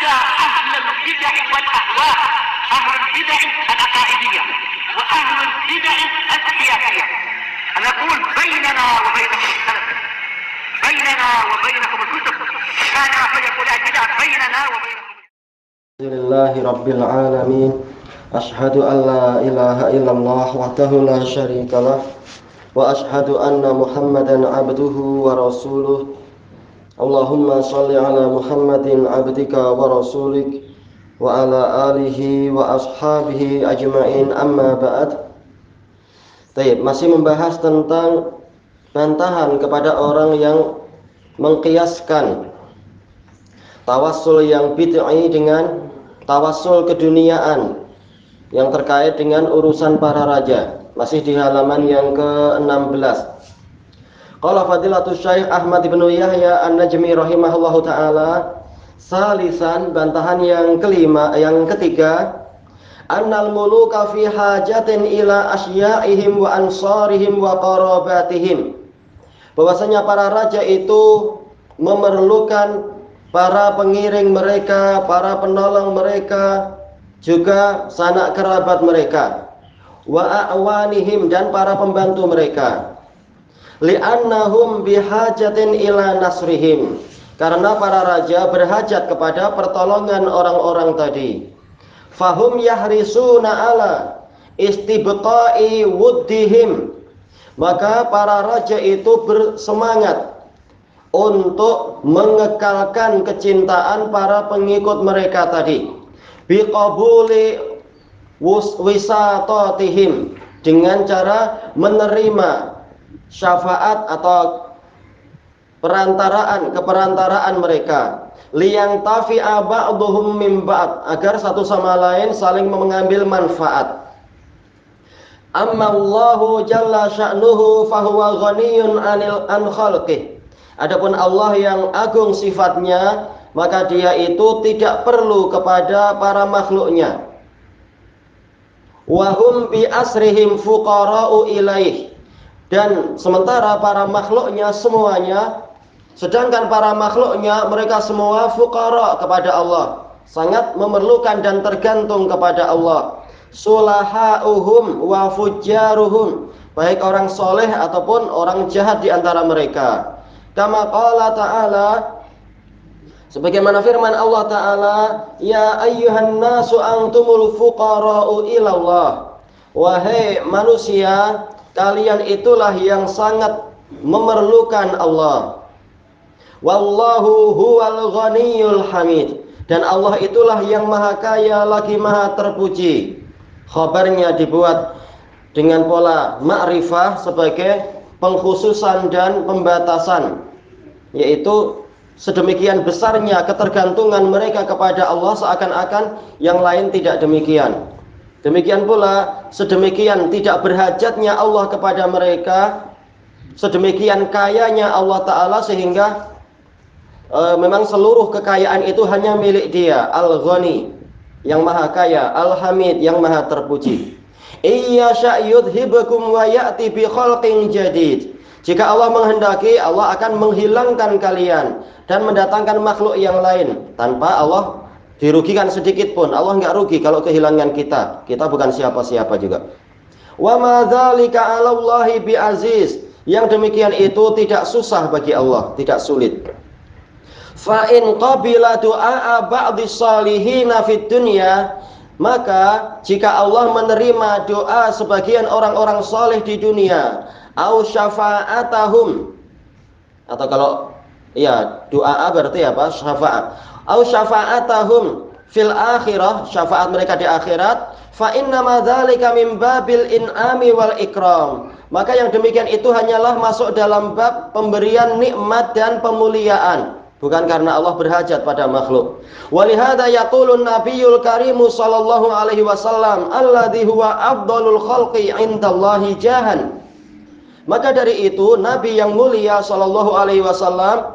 حتى أهل البدع والأهواء، أهل البدع العقائدية وأهل البدع السياسية. أنا أقول بيننا وبينكم السلف، بيننا وبينكم الكتب، كان فيقول البدع بيننا وبينكم. الحمد لله رب العالمين، أشهد أن لا إله إلا الله وحده لا شريك له، وأشهد أن محمدا عبده ورسوله. اللهم صل على محمد عبدك ورسولك وعلى آله وأصحابه أجمعين. أما بعد. Masih membahas tentang bantahan kepada orang yang mengkiaskan tawassul yang bid'i dengan tawassul keduniaan yang terkait dengan urusan para raja. Masih di halaman yang ke-16. Qala Fadilatul Syekh Ahmad bin Yahya An-Najmi rahimahullahu taala, salisan, bantahan yang ketiga, annal muluka fi hajatin ila asyaihim wa ansarihim wa qarabatihim. Bahwasanya para raja itu memerlukan para pengiring mereka, para penolong mereka, juga sanak kerabat mereka, wa a'wanihim, dan para pembantu mereka. Li'annahum bihajatin ila nasrihim, karena para raja berhajat kepada pertolongan orang-orang tadi. Fahum yahrisuna ala istibqa'i wuddihim, maka para raja itu bersemangat untuk mengekalkan kecintaan para pengikut mereka tadi. Biqabuli wisatatihim, dengan cara menerima syafaat atau keperantaraan mereka. Liyang tafi'a ba'duhum min ba'd, agar satu sama lain saling mengambil manfaat. Amma Allahu jalla sya'nuhu fahuwa ghaniyun an khalqih. Adapun Allah yang agung sifatnya, maka dia itu tidak perlu kepada para makhluknya. Wa hum bi asrihim fuqara'u ilaih, dan sementara para makhluknya semuanya, sedangkan para makhluknya mereka semua fuqara kepada Allah, sangat memerlukan dan tergantung kepada Allah. Sulaha'uhum wa fujjaruhum, baik orang soleh ataupun orang jahat di antara mereka. Kama qala ta'ala, sebagaimana firman Allah Ta'ala, ya ayyuhan nasu antumul fuqara'u ilallah, wahai manusia, kalian itulah yang sangat memerlukan Allah. Wallahu huwal ghaniyul hamid, dan Allah itulah yang maha kaya lagi maha terpuji. Khabarnya dibuat dengan pola ma'rifah sebagai pengkhususan dan pembatasan, yaitu sedemikian besarnya ketergantungan mereka kepada Allah seakan-akan yang lain tidak demikian. Demikian pula sedemikian tidak berhajatnya Allah kepada mereka, sedemikian kayanya Allah Ta'ala, sehingga memang seluruh kekayaan itu hanya milik Dia, Al-Ghani, yang maha kaya, Al-Hamid, yang maha terpuji. Iya sya'yudhibakum wa ya'ti bi khalqin jadid. Jika Allah menghendaki, Allah akan menghilangkan kalian dan mendatangkan makhluk yang lain tanpa Allah dirugikan sedikit pun. Allah enggak rugi kalau kehilangan kita. Kita bukan siapa-siapa juga. Wa ma dzalika 'alallahi bi'aziz. Yang demikian itu tidak susah bagi Allah, tidak sulit. Fa in qabila du'a ba'dis salihina fid dunya, maka jika Allah menerima doa sebagian orang-orang saleh di dunia, au syafa'atahum, atau kalau doa berarti apa? Syafaat. Au syafa'atahum fil akhirah, syafaat mereka di akhirat, fa inna ma dzalika min babil in'ami wal ikram, maka yang demikian itu hanyalah masuk dalam bab pemberian nikmat dan pemuliaan, bukan karena Allah berhajat pada makhluk. Walihada yaqulun nabiyul karimu sallallahu alaihi wasallam alladhi huwa afdalul khalqi indallahi jahan. Maka dari itu Nabi yang mulia sallallahu alaihi wasallam,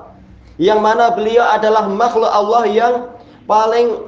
yang mana beliau adalah makhluk Allah yang paling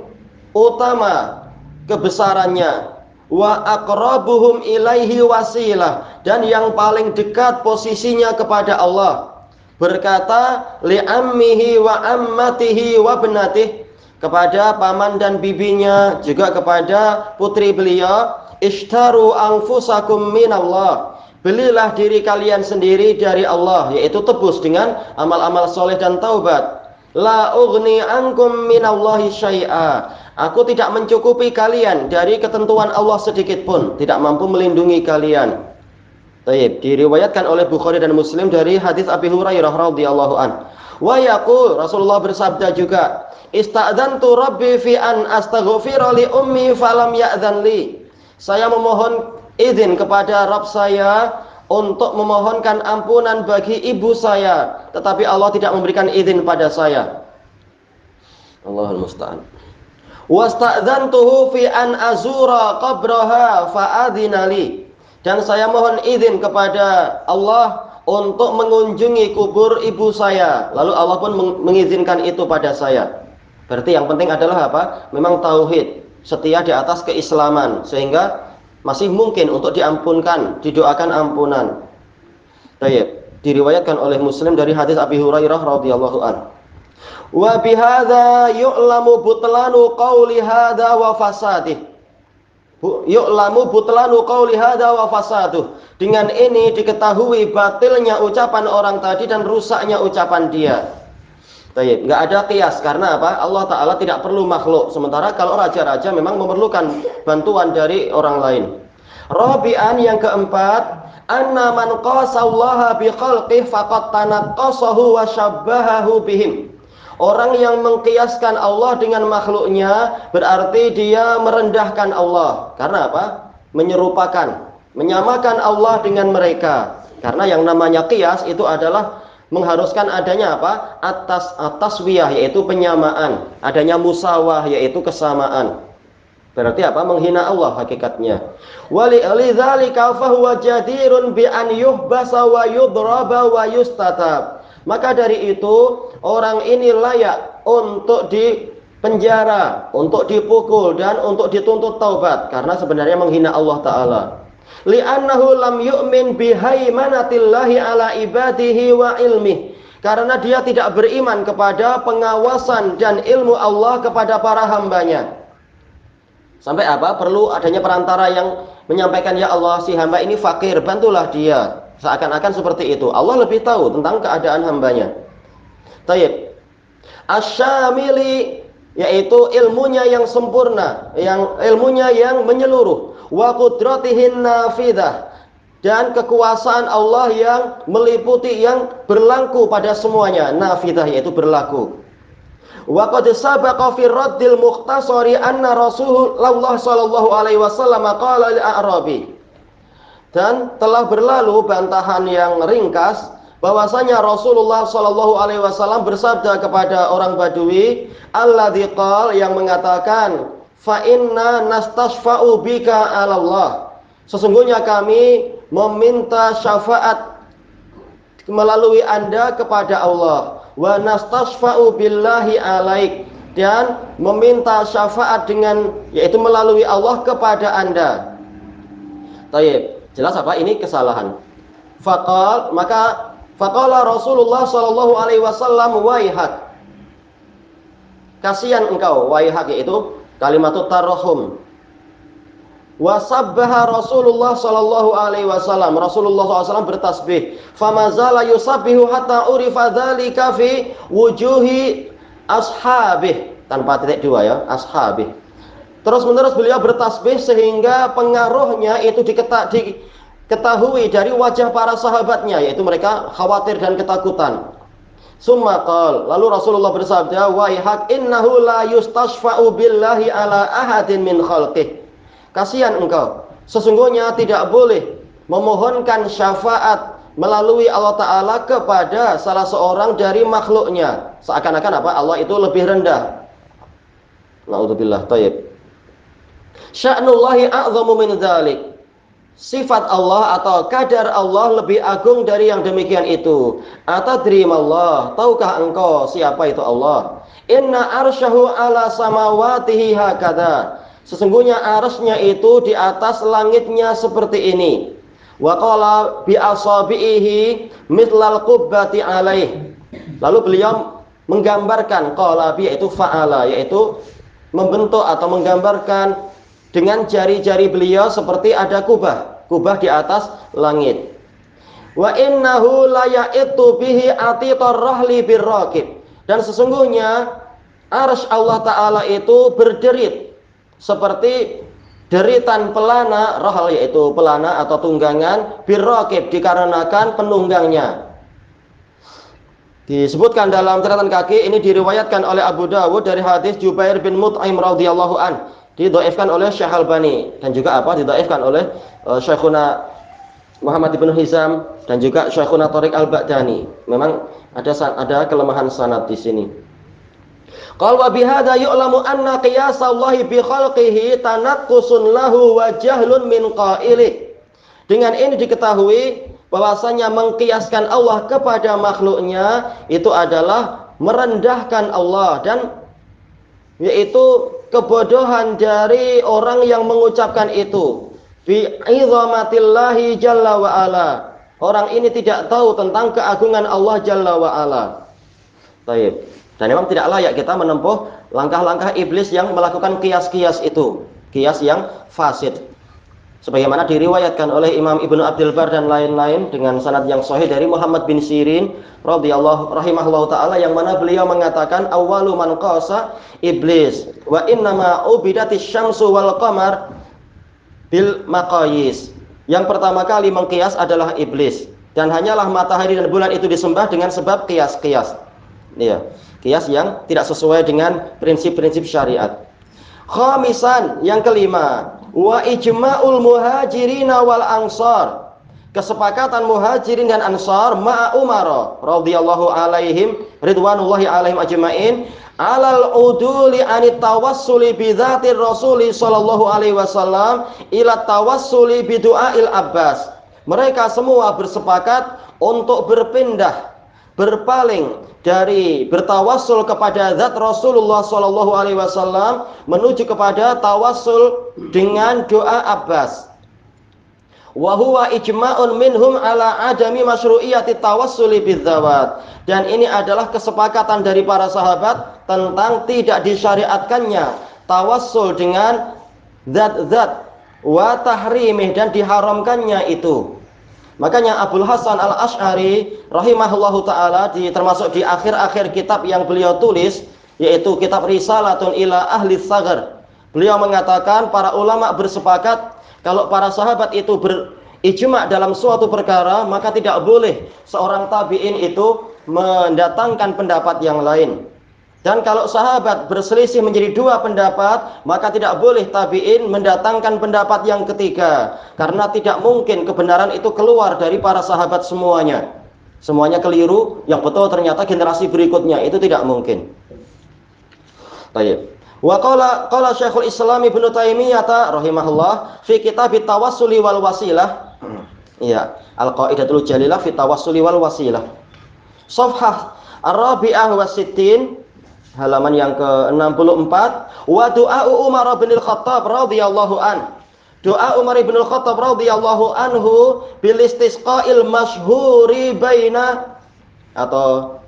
utama kebesarannya, wa aqrabuhum ilaihi wasilah, dan yang paling dekat posisinya kepada Allah, berkata li ammihi wa ammatihi wa benatih, kepada paman dan bibinya, juga kepada putri beliau, ishtaru anfusakum minallah, belilah diri kalian sendiri dari Allah, yaitu tebus dengan amal-amal soleh dan taubat. La ughni ankum minallahi syai'a, aku tidak mencukupi kalian dari ketentuan Allah sedikit pun, tidak mampu melindungi kalian. Baik, diriwayatkan oleh Bukhari dan Muslim dari hadis Abi Hurairah radhiyallahu an. Wa yaqul, Rasulullah bersabda juga, ista'dzantu rabbi fi an astaghfira li ummi falam ya'dzan li. Saya memohon izin kepada Rabb saya untuk memohonkan ampunan bagi ibu saya, tetapi Allah tidak memberikan izin pada saya. Allahul musta'an. Wasta'dzantuhu fi an azura qabraha fa'adzina li. Dan saya mohon izin kepada Allah untuk mengunjungi kubur ibu saya, lalu Allah pun mengizinkan itu pada saya. Berarti yang penting adalah apa? Memang tauhid, setia di atas keislaman, sehingga masih mungkin untuk diampunkan, didoakan ampunan. Baik, diriwayatkan oleh Muslim dari hadis Abi Hurairah radhiyallahu an. Wa bihadza yu'lamu butlanu qauli hadza wa fasadih. Yu'lamu butlanu qauli hadza wa fasaduh. Dengan ini diketahui batilnya ucapan orang tadi dan rusaknya ucapan dia. Baik, enggak ada qiyas karena apa? Allah Ta'ala tidak perlu makhluk. Sementara kalau raja-raja memang memerlukan bantuan dari orang lain. Rabi'an, yang keempat, anna man qasallaha bi khalqih faqad tanaqqasahu wa syabbahahu bihim. Orang yang mengkiaskan Allah dengan makhluknya berarti dia merendahkan Allah. Karena apa? Menyerupakan, menyamakan Allah dengan mereka. Karena yang namanya qiyas itu adalah mengharuskan adanya apa? Taswiyah, yaitu penyamaan, adanya musawah, yaitu kesamaan. Berarti apa? Menghina Allah hakikatnya. Walidzalika fahuwa jadirun bi an yuhbasa wa yudraba wa yustatab. Maka dari itu orang ini layak untuk dipenjara, untuk dipukul dan untuk dituntut taubat karena sebenarnya menghina Allah Ta'ala. Li'annahu lam yu'min bihaimanatillahi ala ibadihi wa ilmih. Karena dia tidak beriman kepada pengawasan dan ilmu Allah kepada para hambanya. Sampai apa? Perlu adanya perantara yang menyampaikan, ya Allah, si hamba ini fakir, bantulah dia. Seakan-akan seperti itu. Allah lebih tahu tentang keadaan hambanya. Taib. Asyamili, yaitu ilmunya yang sempurna, yang ilmunya yang menyeluruh. Wa qudratihin nafidah, dan kekuasaan Allah yang meliputi, yang berlaku pada semuanya. Nafidah, yaitu berlaku. Wa qad sabaqa fi raddil mukhtasari anna Rasulullah sallallahu alaihi wasallam qala lil a'rabi. Dan telah berlalu bantahan yang ringkas bahwasanya Rasulullah sallallahu alaihi wasallam bersabda kepada orang Badui, alladzi qala, yang mengatakan, fa inna nastasfa'u bika 'ala Allah. Sesungguhnya kami meminta syafaat melalui Anda kepada Allah. Wa nastasfa'u billahi 'alaik, dan meminta syafaat dengan, yaitu melalui Allah kepada Anda. Taib. Jelas apa? Ini kesalahan. Faqala Rasulullah sallallahu alaihi wasallam, waihak, kasihan engkau, waihak, yaitu kalimatut tarahum. Wa sabbaha Rasulullah sallallahu alaihi wasallam. Rasulullah SAW bertasbih. Famazala yusabbihu hatta urifa dzalika fi wujuhi ashabih. Tanpa titik dua ya, ashabih. Terus menerus beliau bertasbih sehingga pengaruhnya itu diketahui dari wajah para sahabatnya, yaitu mereka khawatir dan ketakutan. Summa qala, lalu Rasulullah bersabda, waihak innahu la yustashfa'u billahi ala ahadin min khalqih. Kasihan engkau, sesungguhnya tidak boleh memohonkan syafaat melalui Allah Ta'ala kepada salah seorang dari makhluknya. Seakan-akan apa? Allah itu lebih rendah. Na'udzubillah. Taib. Sya'nullahi a'zamu min dzalik. Sifat Allah atau kadar Allah lebih agung dari yang demikian itu. Atadrimallah, tahukah engkau siapa itu Allah? Inna arsyahu ala samawatihi hakadha. Sesungguhnya arsy-Nya itu di atas langitnya seperti ini. Wa qala bi asabihi mithlal qubbati alaih. Lalu beliau menggambarkan, qala bi yaitu fa'ala, yaitu membentuk atau menggambarkan dengan jari-jari beliau seperti ada kubah di atas langit. Wa innahu la ya'itu bihi atitar rahli birraqib. Dan sesungguhnya arsy Allah Ta'ala itu berderit seperti deritan pelana, rahal yaitu pelana atau tunggangan, birraqib dikarenakan penunggangnya. Disebutkan dalam catatan kaki, ini diriwayatkan oleh Abu Dawud dari hadis Jubair bin Mut'im radhiyallahu an, didhaifkan oleh Syekh Albani dan juga didhaifkan oleh Syekhuna Muhammad ibn Hizam dan juga Syekhuna Thariq al-Ba'dani. Memang ada kelemahan sanad di sini. Qal wa bihadza yu'lamu anna qiyasallahi bi khalqihi tanaqqusun lahu wa jahlun min qailih. Dengan ini diketahui bahwasanya mengkiaskan Allah kepada makhluknya itu adalah merendahkan Allah, dan yaitu kebodohan dari orang yang mengucapkan itu. Bi izamatillahi jalla wa ala. Orang ini tidak tahu tentang keagungan Allah jalla wa ala. Baik. Dan memang tidak layak kita menempuh langkah-langkah iblis yang melakukan kias-kias itu, kias yang fasid. Sebagaimana diriwayatkan oleh Imam Ibnu Abdul Bar dan lain-lain dengan sanad yang sahih dari Muhammad bin Sirin radhiyallahu rahimahullahu taala, yang mana beliau mengatakan awwalu man qasa iblis wa innama ubidatis syamsu wal qamar bil maqayis. Yang pertama kali mengkias adalah iblis, dan hanyalah matahari dan bulan itu disembah dengan sebab kias-kias. Iya, kias yang tidak sesuai dengan prinsip-prinsip syariat. Khamisan, yang kelima, wa ijma'ul muhajirina wal ansar. Kesepakatan muhajirin dan ansar ma'a Umar radhiyallahu alaihim ridwanullahi alaihim ajma'in alal uduli anit tawassuli bi dzatir rasuli sallallahu alaihi wasallam ila tawassuli bi du'ail Abbas. Mereka semua bersepakat untuk berpaling dari bertawassul kepada zat Rasulullah sallallahu alaihi wasallam menuju kepada tawassul dengan doa Abbas. Wa huwa ijma'un minhum ala adami masyru'iyyati tawassuli bidzawat. Dan ini adalah kesepakatan dari para sahabat tentang tidak disyariatkannya tawassul dengan zat-zat wa tahrimih, dan diharamkannya itu. Makanya Abul Hasan Al-Asy'ari rahimahullahu taala termasuk di akhir-akhir kitab yang beliau tulis, yaitu kitab Risalatun ila Ahli Tsaghar, beliau mengatakan para ulama bersepakat kalau para sahabat itu berijma dalam suatu perkara, maka tidak boleh seorang tabi'in itu mendatangkan pendapat yang lain. Dan kalau sahabat berselisih menjadi dua pendapat, maka tidak boleh tabi'in mendatangkan pendapat yang ketiga, karena tidak mungkin kebenaran itu keluar dari para sahabat semuanya. Semuanya keliru, yang betul ternyata generasi berikutnya, itu tidak mungkin. Baik. Wa qala Syekhul Islam Ibnu Taimiyah rahimahullah fi kitab Tawassuli wal Wasilah. Iya, Al-Qaidatul Jalilah fi Tawassuli wal Wasilah. Shafhah Ar-Rabi'ah wa Sittin, halaman yang ke-64. Wa du'a Umar bin Al-Khattab radhiyallahu an. Doa Umar bin Al-Khattab radhiyallahu anhu bil istisqa'il masyhuri baina, atau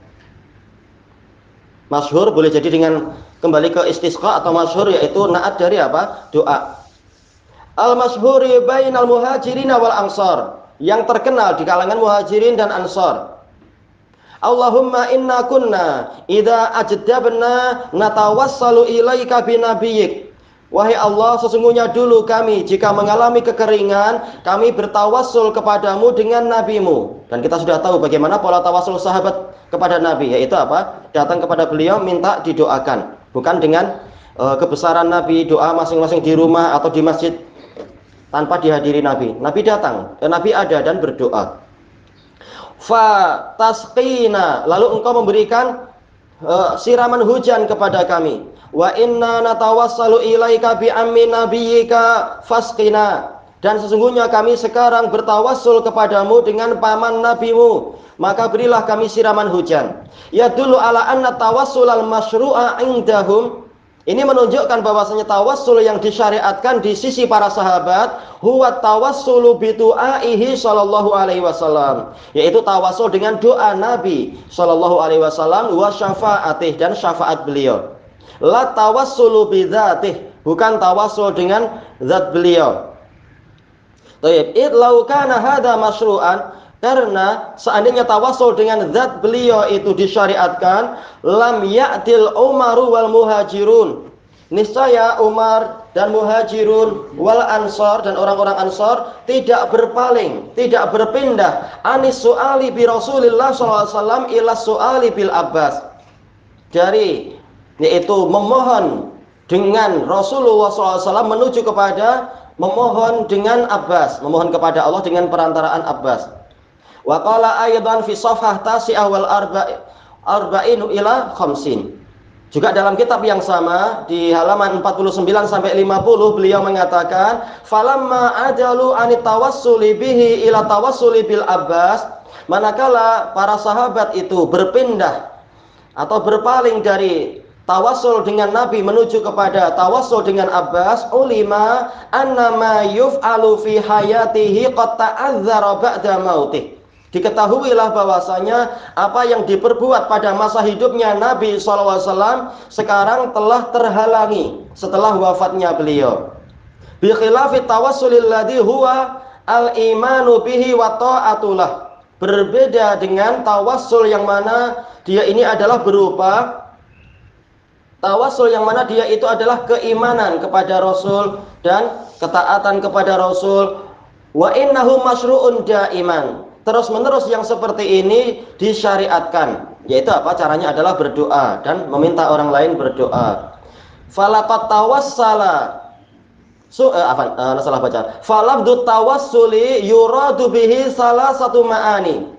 masyhur boleh jadi dengan kembali ke istisqa, atau masyhur yaitu naat dari apa? Doa. Al-masyhuri bainal muhajirin wal ansar, yang terkenal di kalangan muhajirin dan ansar. Allahumma inna kunna idza ajdabna natawassalu ilaika binabiyyik. Wahai Allah, sesungguhnya dulu kami jika mengalami kekeringan, kami bertawassul kepadamu dengan nabimu. Dan kita sudah tahu bagaimana pola tawassul sahabat kepada nabi, yaitu apa? Datang kepada beliau minta didoakan, bukan dengan kebesaran nabi, doa masing-masing di rumah atau di masjid tanpa dihadiri nabi. Nabi datang, nabi ada dan berdoa. Fa tasqina, lalu engkau memberikan siraman hujan kepada kami. Wa inna natawassalu ilaika bi ammi nabiyyika fasqina, dan sesungguhnya kami sekarang bertawassul kepadamu dengan paman nabimu, maka berilah kami siraman hujan. Ya dulu ala anna tawassulal masyru'a indahum Ini menunjukkan bahwasanya tawassul yang disyariatkan di sisi para sahabat huwa tawassulu bi du'aihi sallallahu alaihi wasallam, yaitu tawassul dengan doa Nabi sallallahu alaihi wasallam wa syafaatih, dan syafaat beliau. La tawassulu bi dzatih, bukan tawassul dengan zat beliau. Baik, idlau kana hadza masyru'an, karena seandainya tawassul dengan zat beliau itu disyariatkan, lam ya'til Umaru wal muhajirun, niscaya Umar dan muhajirun wal ansor, dan orang-orang ansor tidak berpaling, tidak berpindah anis su'ali bi Rasulillah sallallahu alaihi wasallam ila su'ali bil Abbas, dari yaitu memohon dengan Rasulullah sallallahu alaihi wasallam menuju kepada memohon dengan Abbas, memohon kepada Allah dengan perantaraan Abbas. Wa qala aidan fi safhah tasi'ah wal arba'in ila khamsin. Juga dalam kitab yang sama di halaman 49 sampai 50 beliau mengatakan, falamma ajalu anit tawassuli bihi ila tawassuli bil Abbas, manakala para sahabat itu berpindah atau berpaling dari tawassul dengan Nabi menuju kepada tawassul dengan Abbas, ulima annama yuf'alu fi hayatihi qad ta'azzara ba'da mautih. Diketahuilah bahwasanya apa yang diperbuat pada masa hidupnya Nabi SAW sekarang telah terhalangi setelah wafatnya beliau. Bi khilafi tawassulil ladzi huwa al-imanu bihi wa ta'atullah. Berbeda dengan tawassul yang mana dia ini adalah berupa tawassul yang mana dia itu adalah keimanan kepada Rasul dan ketaatan kepada Rasul. Wa innahu masyru'un daiman. Terus menerus yang seperti ini disyariatkan, yaitu apa? Caranya adalah berdoa dan meminta orang lain berdoa. Falaqat tawassala salah baca. Falafdut tawassuli yuradu bihi salah satu ma'ani.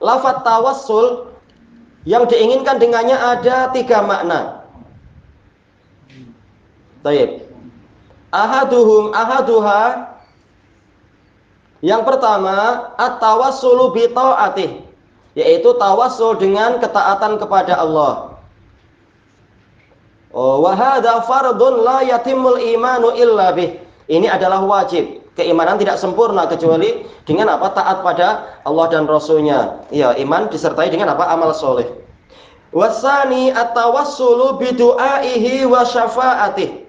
Lafaz tawassul yang diinginkan dengannya ada 3 makna. Baik. Ahaduha, yang pertama, at-tawassulu bi ta'atih, yaitu tawassul dengan ketaatan kepada Allah. Wa hadza fardun la yatimul imanu illa bih. Ini adalah wajib. Keimanan tidak sempurna kecuali dengan apa? Taat pada Allah dan Rasulnya. Ya, iman disertai dengan apa? Amal soleh. Wasani at-tawassulu bi du'aihi wa syafaatih.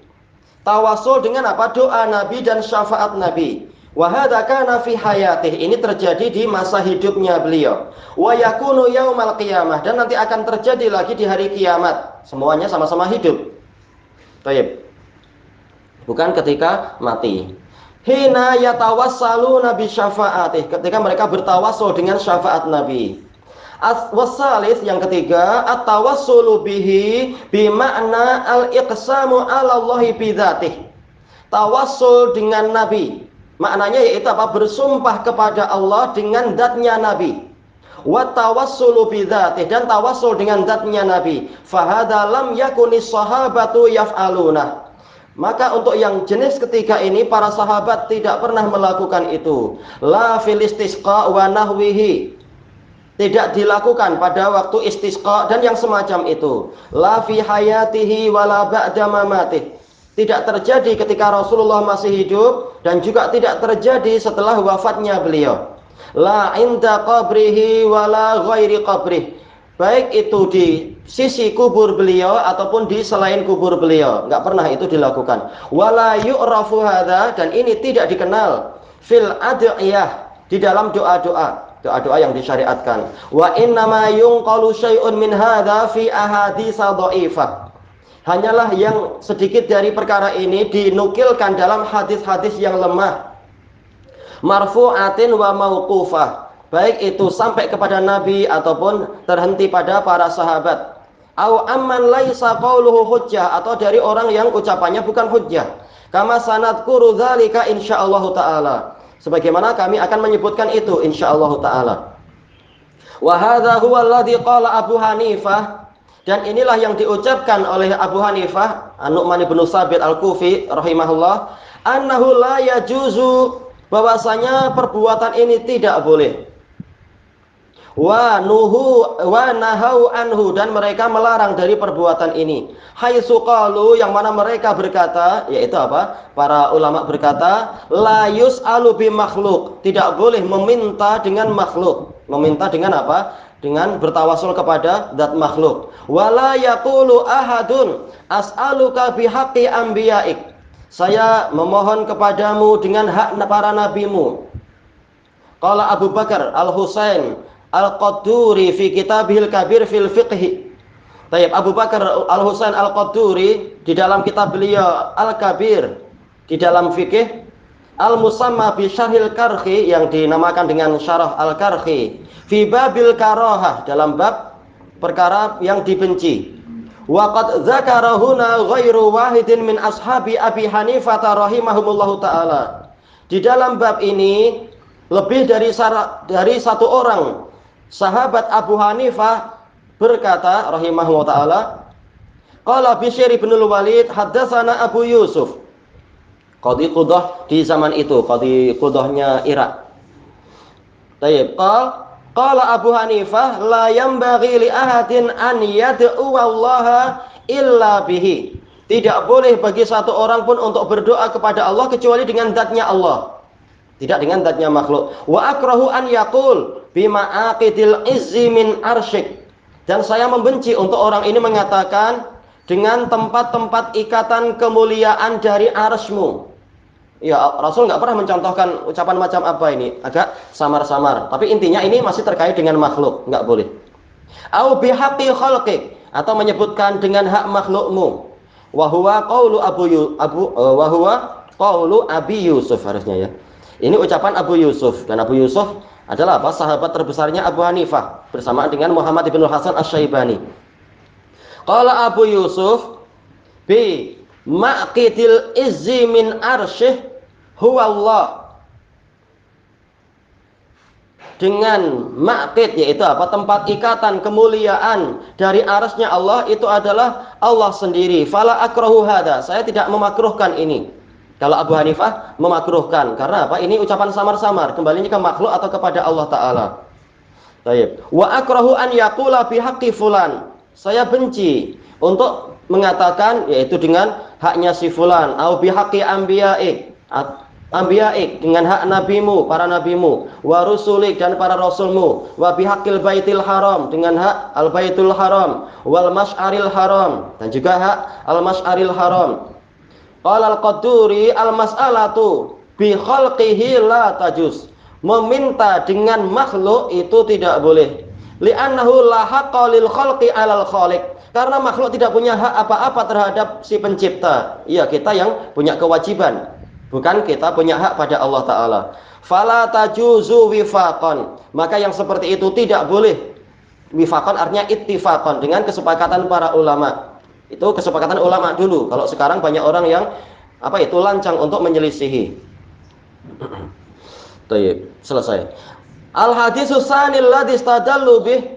Tawassul dengan apa? Doa Nabi dan syafaat Nabi. Wa hadza kana fi hayatih, ini terjadi di masa hidupnya beliau. Wa yakunu yaumal qiyamah, dan nanti akan terjadi lagi di hari kiamat. Semuanya sama-sama hidup. Baik. Bukan ketika mati. Hina yatawassaluna bi syafaatih, ketika mereka bertawassul dengan syafaat Nabi. Wasalis, yang ketiga, at-tawassulu bihi bi makna al-iqsamu 'ala Allahi bi dzatih. Tawassul dengan Nabi, maknanya yaitu apa? Bersumpah kepada Allah dengan zatnya Nabi. Wa tawassulu bi dzatih, dan tawassul dengan zatnya Nabi. Fa hadza lam yakunis sahabatu yaf'aluna. Maka untuk yang jenis ketiga ini para sahabat tidak pernah melakukan itu. La fil istisqa wa nahwihi. Tidak dilakukan pada waktu istisqa dan yang semacam itu. La fi hayatihi wa la ba'da mamatih. Tidak terjadi ketika Rasulullah masih hidup dan juga tidak terjadi setelah wafatnya beliau. La inda qabrihi wa la ghairi qabrih. Baik itu di sisi kubur beliau ataupun di selain kubur beliau, enggak pernah itu dilakukan. Wala yu'rafu hadza, dan ini tidak dikenal fil ad'iyah, di dalam doa-doa yang disyariatkan. Wa innama yunqalu syai'un min hadza fi ahadits dhaifah. Hanyalah yang sedikit dari perkara ini dinukilkan dalam hadis-hadis yang lemah. Marfu'atin wa mauqufah, baik itu sampai kepada Nabi ataupun terhenti pada para sahabat. Au amman laisa qauluhu hujjah, atau dari orang yang ucapannya bukan hujjah. Kama sanadkuru dzalika insyaallah taala. Sebagaimana kami akan menyebutkan itu insyaallah taala. Wa hadza huwa alladzi qala Abu Hanifah, dan inilah yang diucapkan oleh Abu Hanifah An-Nu'man bin Tsabit Al-Kufi rahimahullah, annahu la yajuzu, bahwasanya perbuatan ini tidak boleh. wa nahau anhu, dan mereka melarang dari perbuatan ini. Haitsu qalu, yang mana mereka berkata, yaitu apa? Para ulama berkata, la yus'alu bi makhluk, tidak boleh meminta dengan makhluk. Meminta dengan apa? Dengan bertawasul kepada zat makhluk. Wala yaqulu ahadun as'aluka bihaqqi anbiya'ik, saya memohon kepadamu dengan hak para nabimu. Qala Abu Bakar Al-Husain Al-Qaduri fi kitabihil kabir fil fiqhi. Tayyib, Abu Bakar Al-Husain Al-Qaduri di dalam kitab beliau Al-Kabir di dalam fikih, Al-Musamma bi Syarhil Karhi, yang dinamakan dengan Syarah Al-Karhi, fi babil karahah, dalam bab perkara yang dibenci. Wa qad dzakara huna ghairu wahidin min ashabi Abi Hanifah rahimahumullahu taala. Di dalam bab ini lebih dari satu orang sahabat Abu Hanifah berkata rahimahullah taala, qala Bishr bin Walid haddatsana Abu Yusuf, qadhi Qudah di zaman itu, qadhi Qudahnya Irak. Tayyib, qala Abu Hanifah la yanbaghi li ahadin an yad'u Allah illa bihi, tidak boleh bagi satu orang pun untuk berdoa kepada Allah kecuali dengan zatnya Allah, tidak dengan zatnya makhluk. Wa akrahu an yaqul bima aqidil izzi min arsyik, dan saya membenci untuk orang ini mengatakan dengan tempat-tempat ikatan kemuliaan dari arsy-Mu. Ya, Rasul nggak pernah mencontohkan ucapan macam apa ini, agak samar-samar, tapi intinya ini masih terkait dengan makhluk, nggak boleh. Au bihaqqi khalqik, atau menyebutkan dengan hak makhlukmu. Wa huwa qaulu Abi Yusuf, harusnya ya. Ini ucapan Abu Yusuf, dan Abu Yusuf adalah apa? Sahabat terbesarnya Abu Hanifah bersamaan dengan Muhammad ibn Hasan Asy-Syaibani. Qala Abu Yusuf bi maqidil izzi min arsyih huwa Allah, dengan maqid yaitu apa? Tempat ikatan kemuliaan dari arsy-Nya Allah itu adalah Allah sendiri. Fala akrahu hada, saya tidak memakruhkan ini. Kalau Abu Hanifah memakruhkan, karena apa? Ini ucapan samar-samar, kembalinya ke makhluk atau kepada Allah Ta'ala. Baik. Wa akrahu an yaqula bihaqqi fulan, saya benci untuk mengatakan yaitu dengan haknya si fulan, au bihaqqi anbiya'ik, dengan hak nabimu, para nabimu, wa rusulik, dan para rasulmu, wa bihaqqil baitil haram, dengan hak al baitul haram, wal masy'aril haram, dan juga hak al masy'aril haram. Qala al-Qaduri al-mas'alatu bi khalqihi la tajuz, meminta dengan makhluk itu tidak boleh. Li'annahu la haqqa lil khalqi 'alal khaliq, karena makhluk tidak punya hak apa-apa terhadap si pencipta. Iya, kita yang punya kewajiban, bukan kita punya hak pada Allah Ta'ala. Fala tajuzu wifaqan, maka yang seperti itu tidak boleh. Wifaqan artinya ittifaqan, dengan kesepakatan para ulama. Itu kesepakatan ulama dulu. Kalau sekarang banyak orang yang apa itu lancang untuk menyelisihi. Baik, selesai. Al hadisus tsanil ladzi istadallu bih,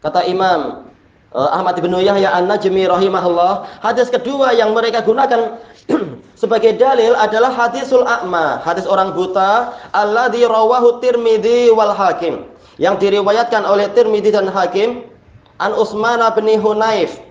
kata Imam Ahmad bin Yahya An-Najmi rahimahullah, hadis kedua yang mereka gunakan sebagai dalil adalah hadisul a'ma, hadis orang buta, alladzi rawahu Tirmidzi wal Hakim, yang diriwayatkan oleh Tirmidzi dan Hakim, an Utsman bin Hunayf.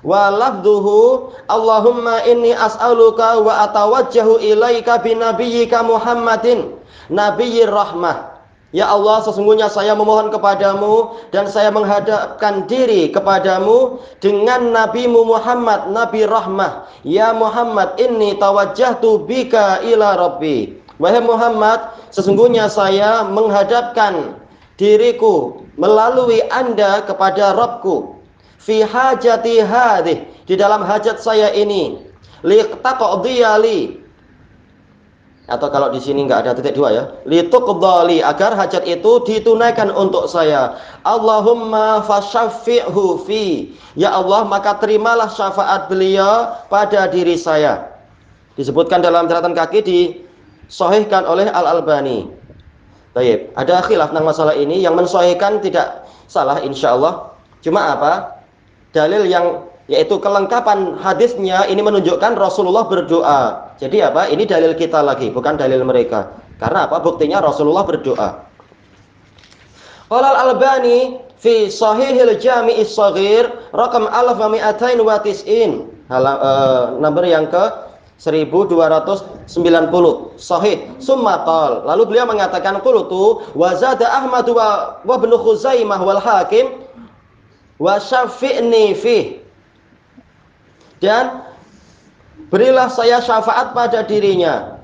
Wa lafduhu Allahumma inni as'aluka wa atawajjahu ilaika bi nabiyyika Muhammadin nabiyyir rahmah. Ya Allah, sesungguhnya saya memohon kepadamu dan saya menghadapkan diri kepadamu dengan nabimu Muhammad, nabi rahmah. Ya Muhammad, inni tawajjahtu bika ila rabbi. Wahai Muhammad, sesungguhnya saya menghadapkan diriku melalui Anda kepada Rabbku. Fi hajati hadih, di dalam hajat saya ini, liqtaqdiyali, atau kalau di sini enggak ada titik dua ya, lituqdali, agar hajat itu ditunaikan untuk saya. Allahumma fasyaffi'hu fi, ya Allah, maka terimalah syafaat beliau pada diri saya. Disebutkan dalam catatan kaki, disahihkan oleh Al-Albani. Baik, ada khilaf tentang masalah ini. Yang mensahihkan tidak salah insyaallah. Cuma apa? Dalil yang yaitu kelengkapan hadisnya ini menunjukkan Rasulullah berdoa. Jadi apa? Ini dalil kita lagi, bukan dalil mereka. Karena apa? Buktinya Rasulullah berdoa. Qala Al-Albani fi Shahihil Jami'is Shaghir rakam 1290 nomor yang ke 1290 sahih. Summa qal, lalu beliau mengatakan qultu wa zada Ahmad wa Ibnu Khuzaimah wal Hakim wa syafi'ni fi, dan berilah saya syafaat pada dirinya.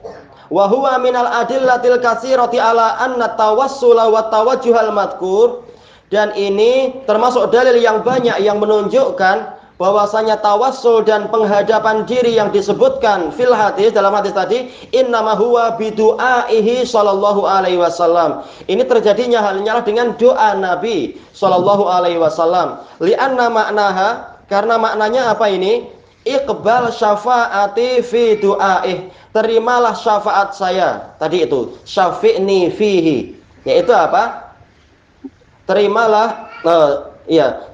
Wa huwa minal adillatil katsirati ala anna tawassula wa tawajjuhal madkur, dan ini termasuk dalil yang banyak yang menunjukkan bahwasanya tawassul dan penghadapan diri yang disebutkan fil hadis, dalam hadis tadi, innama huwa bidu'aihi sallallahu alaihi wasallam. Ini terjadinya halnya dengan doa Nabi sallallahu alaihi wasallam. Li'anna maknaha, karena maknanya apa ini? Iqbal syafaati fi du'aih, terimalah syafaat saya. Tadi itu syafi'ni fihi, yaitu apa? Terimalah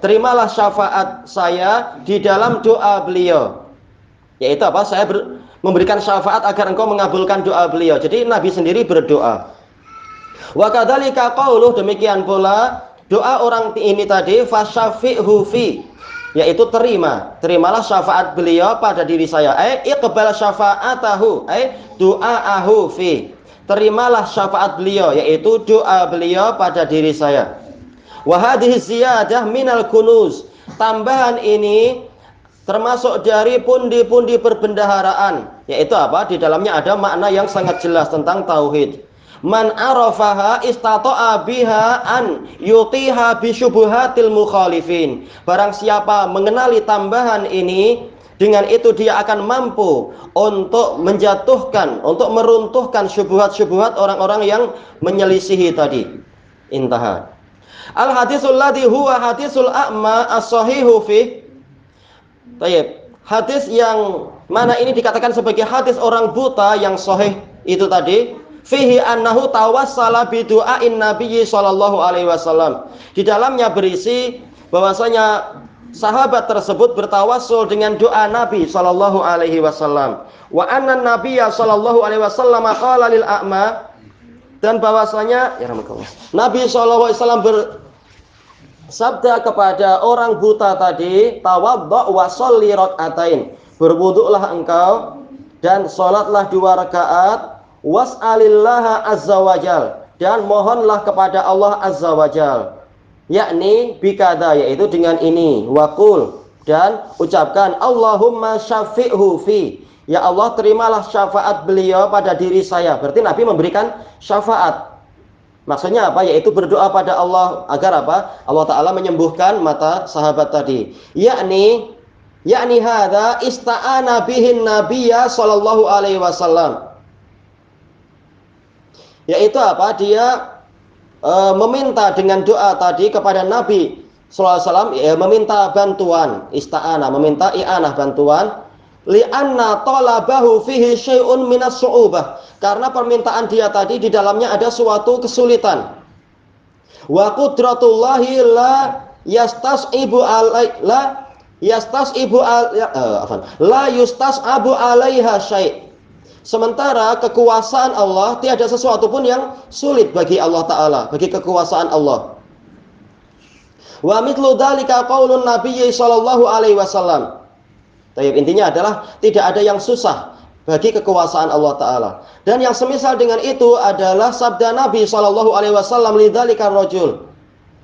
terimalah syafaat saya di dalam doa beliau. Yaitu apa? Saya memberikan syafaat agar engkau mengabulkan doa beliau. Jadi Nabi sendiri berdoa. Wa kadzalika qauluh, demikian pula doa orang ini tadi, fasyafi'hu fi, yaitu terimalah syafaat beliau pada diri saya. Iqbal syafa'atahu, du'aahu fi, terimalah syafaat beliau, yaitu doa beliau pada diri saya. Wa hadhihi ziyadah minal kunuz, tambahan ini termasuk dari pundi-pundi perbendaharaan, yaitu apa? Di dalamnya ada makna yang sangat jelas tentang tauhid. Man arafaha istata'a biha an yuqiha bi syubhatil mukhalifin. Barang siapa mengenali tambahan ini, dengan itu dia akan mampu untuk menjatuhkan, untuk meruntuhkan syubhat-syubhat orang-orang yang menyelisihi tadi. Intaha. Al hadisul ladzi huwa hadisul a'ma as-sahihu fi. Baik, hadis yang mana ini dikatakan sebagai hadis orang buta yang sahih itu tadi, fihi annahu tawassala bi du'ain nabiyyi sallallahu alaihi wasallam. Di dalamnya berisi bahwasanya sahabat tersebut bertawassul dengan doa Nabi sallallahu alaihi wasallam. Wa anna nabiyya sallallahu alaihi wasallam qala lil a'ma, dan bahwasanya Nabi sallallahu alaihi wasallam bersabda kepada orang buta tadi, tawaddo wa sholli rakaatain, berwuduklah engkau dan salatlah 2 rakaat, was'alillaha azza wajal, dan mohonlah kepada Allah azza wajal, yakni bikada, yaitu dengan ini, waqul, dan ucapkan Allahumma syafi'hu fi, ya Allah terimalah syafaat beliau pada diri saya. Berarti Nabi memberikan syafaat. Maksudnya apa? Yaitu berdoa pada Allah agar apa? Allah Ta'ala menyembuhkan mata sahabat tadi. Yakni hadza ista'ana bihin nabiyya sallallahu alaihi wasallam. Yaitu apa? Dia meminta dengan doa tadi kepada Nabi sallallahu alaihi wasallam, meminta bantuan, ista'ana, meminta i'anah, bantuan. Li'anna talabahu fihi syai'un minas su'ubah, karena permintaan dia tadi di dalamnya ada suatu kesulitan. Wa qudratullahi la yastas'ibu alaiha syai'. Sementara kekuasaan Allah tiada sesuatu pun yang sulit bagi Allah Ta'ala, bagi kekuasaan Allah. Wa mithlu dzalika qaulun nabiyyi sallallahu alaihi wasallam. Tapi intinya adalah tidak ada yang susah bagi kekuasaan Allah Ta'ala. Dan yang semisal dengan itu adalah sabda Nabi sallallahu alaihi wasallam lidzalika rajul,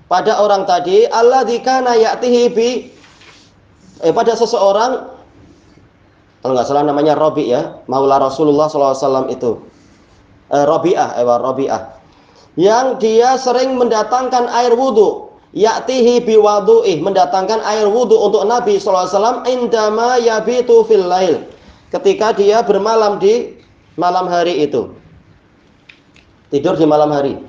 pada orang tadi, alladzi kana ya'tihi bi, pada seseorang, kalau nggak salah namanya Rabi, ya, maula Rasulullah sallallahu alaihi wasallam itu, Rabi'ah, yang dia sering mendatangkan air wudu, ya'tihi biwadu'ih, mendatangkan air wudu untuk Nabi sallallahu alaihi wasallam, indama yabitu fil lail, ketika dia bermalam di malam hari itu, tidur di malam hari.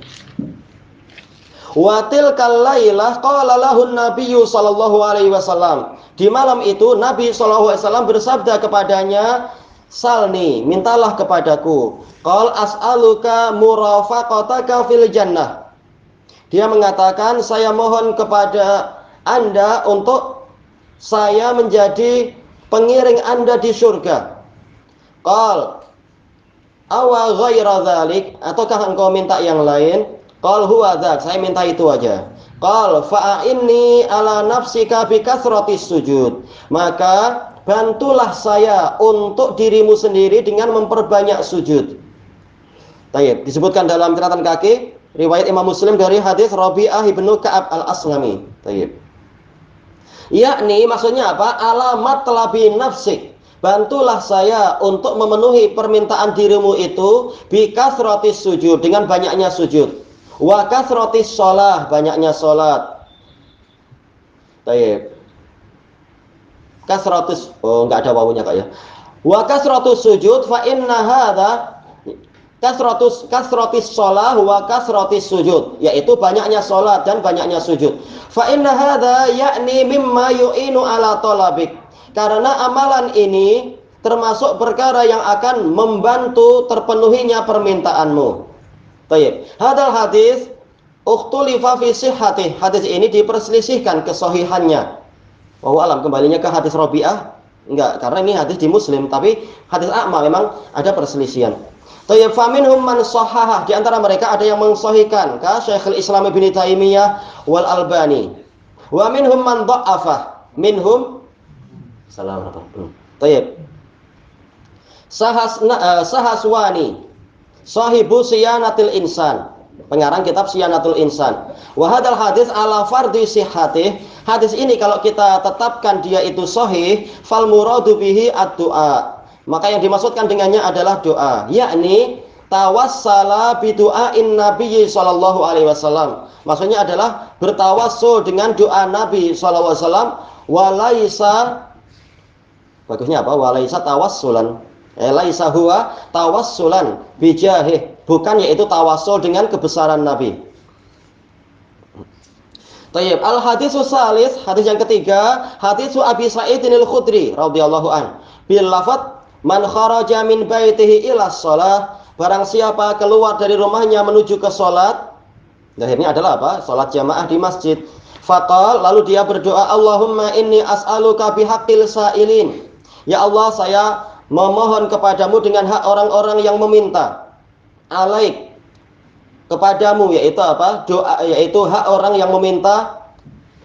Wa tilkal lailah qala lahu nabiyyu sallallahu alaihi wasallam, di malam itu Nabi sallallahu alaihi wasallam bersabda kepadanya, salni, mintalah kepadaku, qal as'aluka murafaqataka fil jannah, dia mengatakan, saya mohon kepada Anda untuk saya menjadi pengiring Anda di surga. Qal awa ghaira dzalik, ataukah engkau minta yang lain? Qal huwa dzak, saya minta itu aja. Qal fa'inni ala nafsika bi kasratis sujud. Maka bantulah saya untuk dirimu sendiri dengan memperbanyak sujud. Baik, disebutkan dalam catatan kaki riwayat Imam Muslim dari hadis Rabi'ah ibnu Ka'ab al-Aslami. Baik. Yakni maksudnya apa? Alamat talabi nafsik. Bantulah saya untuk memenuhi permintaan dirimu itu bi kasratis sujud, dengan banyaknya sujud. Wa kasratis shalah, banyaknya salat. Baik. Kasratus, enggak ada wawunya Kak ya. Wa kasratus sujud fa inna hadza kasratis shalah wa kasratis sujud, yaitu banyaknya salat dan banyaknya sujud. Fa inna hadza yakni mimma yu'inu ala talabik. Karena amalan ini termasuk perkara yang akan membantu terpenuhinya permintaanmu. Baik. Hadal hadis ukhtulifa fi sihhatih. Hadis ini diperselisihkan kesahihannya. Wallahu alam, kembalinya ke hadis Rabi'ah enggak, karena ini hadis di Muslim, tapi hadis A'ma memang ada perselisihan. Tayyib, faminhum man shahhaha, di antara mereka ada yang mensahihkan, ka Syekhul Islam Ibnu Taimiyah wal Albani. Wa minhum man dha'afa, minhum salam. Tayyib. Sahaswani, sahibu Siyanatil Insan, pengarang kitab Siyanatul Insan. Wa hadal hadis ala fardhi sihhatih. Hadis ini kalau kita tetapkan dia itu sahih, fal muradu bihi ad-du'a. Maka yang dimaksudkan dengannya adalah doa, yakni tawassala bi du'ain Nabi sallallahu alaihi wasallam. Maksudnya adalah bertawassul dengan doa Nabi sallallahu alaihi wasallam, walaisa, bagusnya apa? Walaisa tawassulan. Laisa huwa tawassulan bijahih, bukan yaitu tawassul dengan kebesaran Nabi. Tayyib, al hadisus salis, hadis yang ketiga, hadis Abi Sa'id al-Khudri radhiyallahu an, bil lafadz man kharaja min baitihi ila shalah, barang siapa keluar dari rumahnya menuju ke salat, akhirnya adalah apa? Salat jamaah di masjid. Faqal, lalu dia berdoa, Allahumma inni as'aluka bihaqqil sa'ilin. Ya Allah, saya memohon kepadamu dengan hak orang-orang yang meminta. Alaik, kepadamu, yaitu apa? Doa, yaitu hak orang yang meminta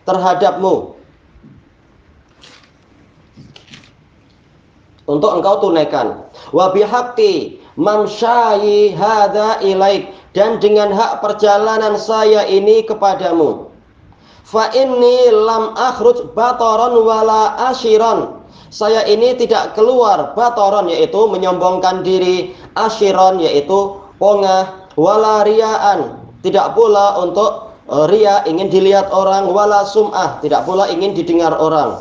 terhadapmu, untuk engkau tunaikan. Wa bihaqqi mamsyayi hadza ilaik, dan dengan hak perjalanan saya ini kepadamu. Fa inni lam akhruj bataran wala ashiran, saya ini tidak keluar bataran, yaitu menyombongkan diri, ashiran yaitu pongah, wala riaan, tidak pula untuk ria, ingin dilihat orang, wala sum'ah, tidak pula ingin didengar orang.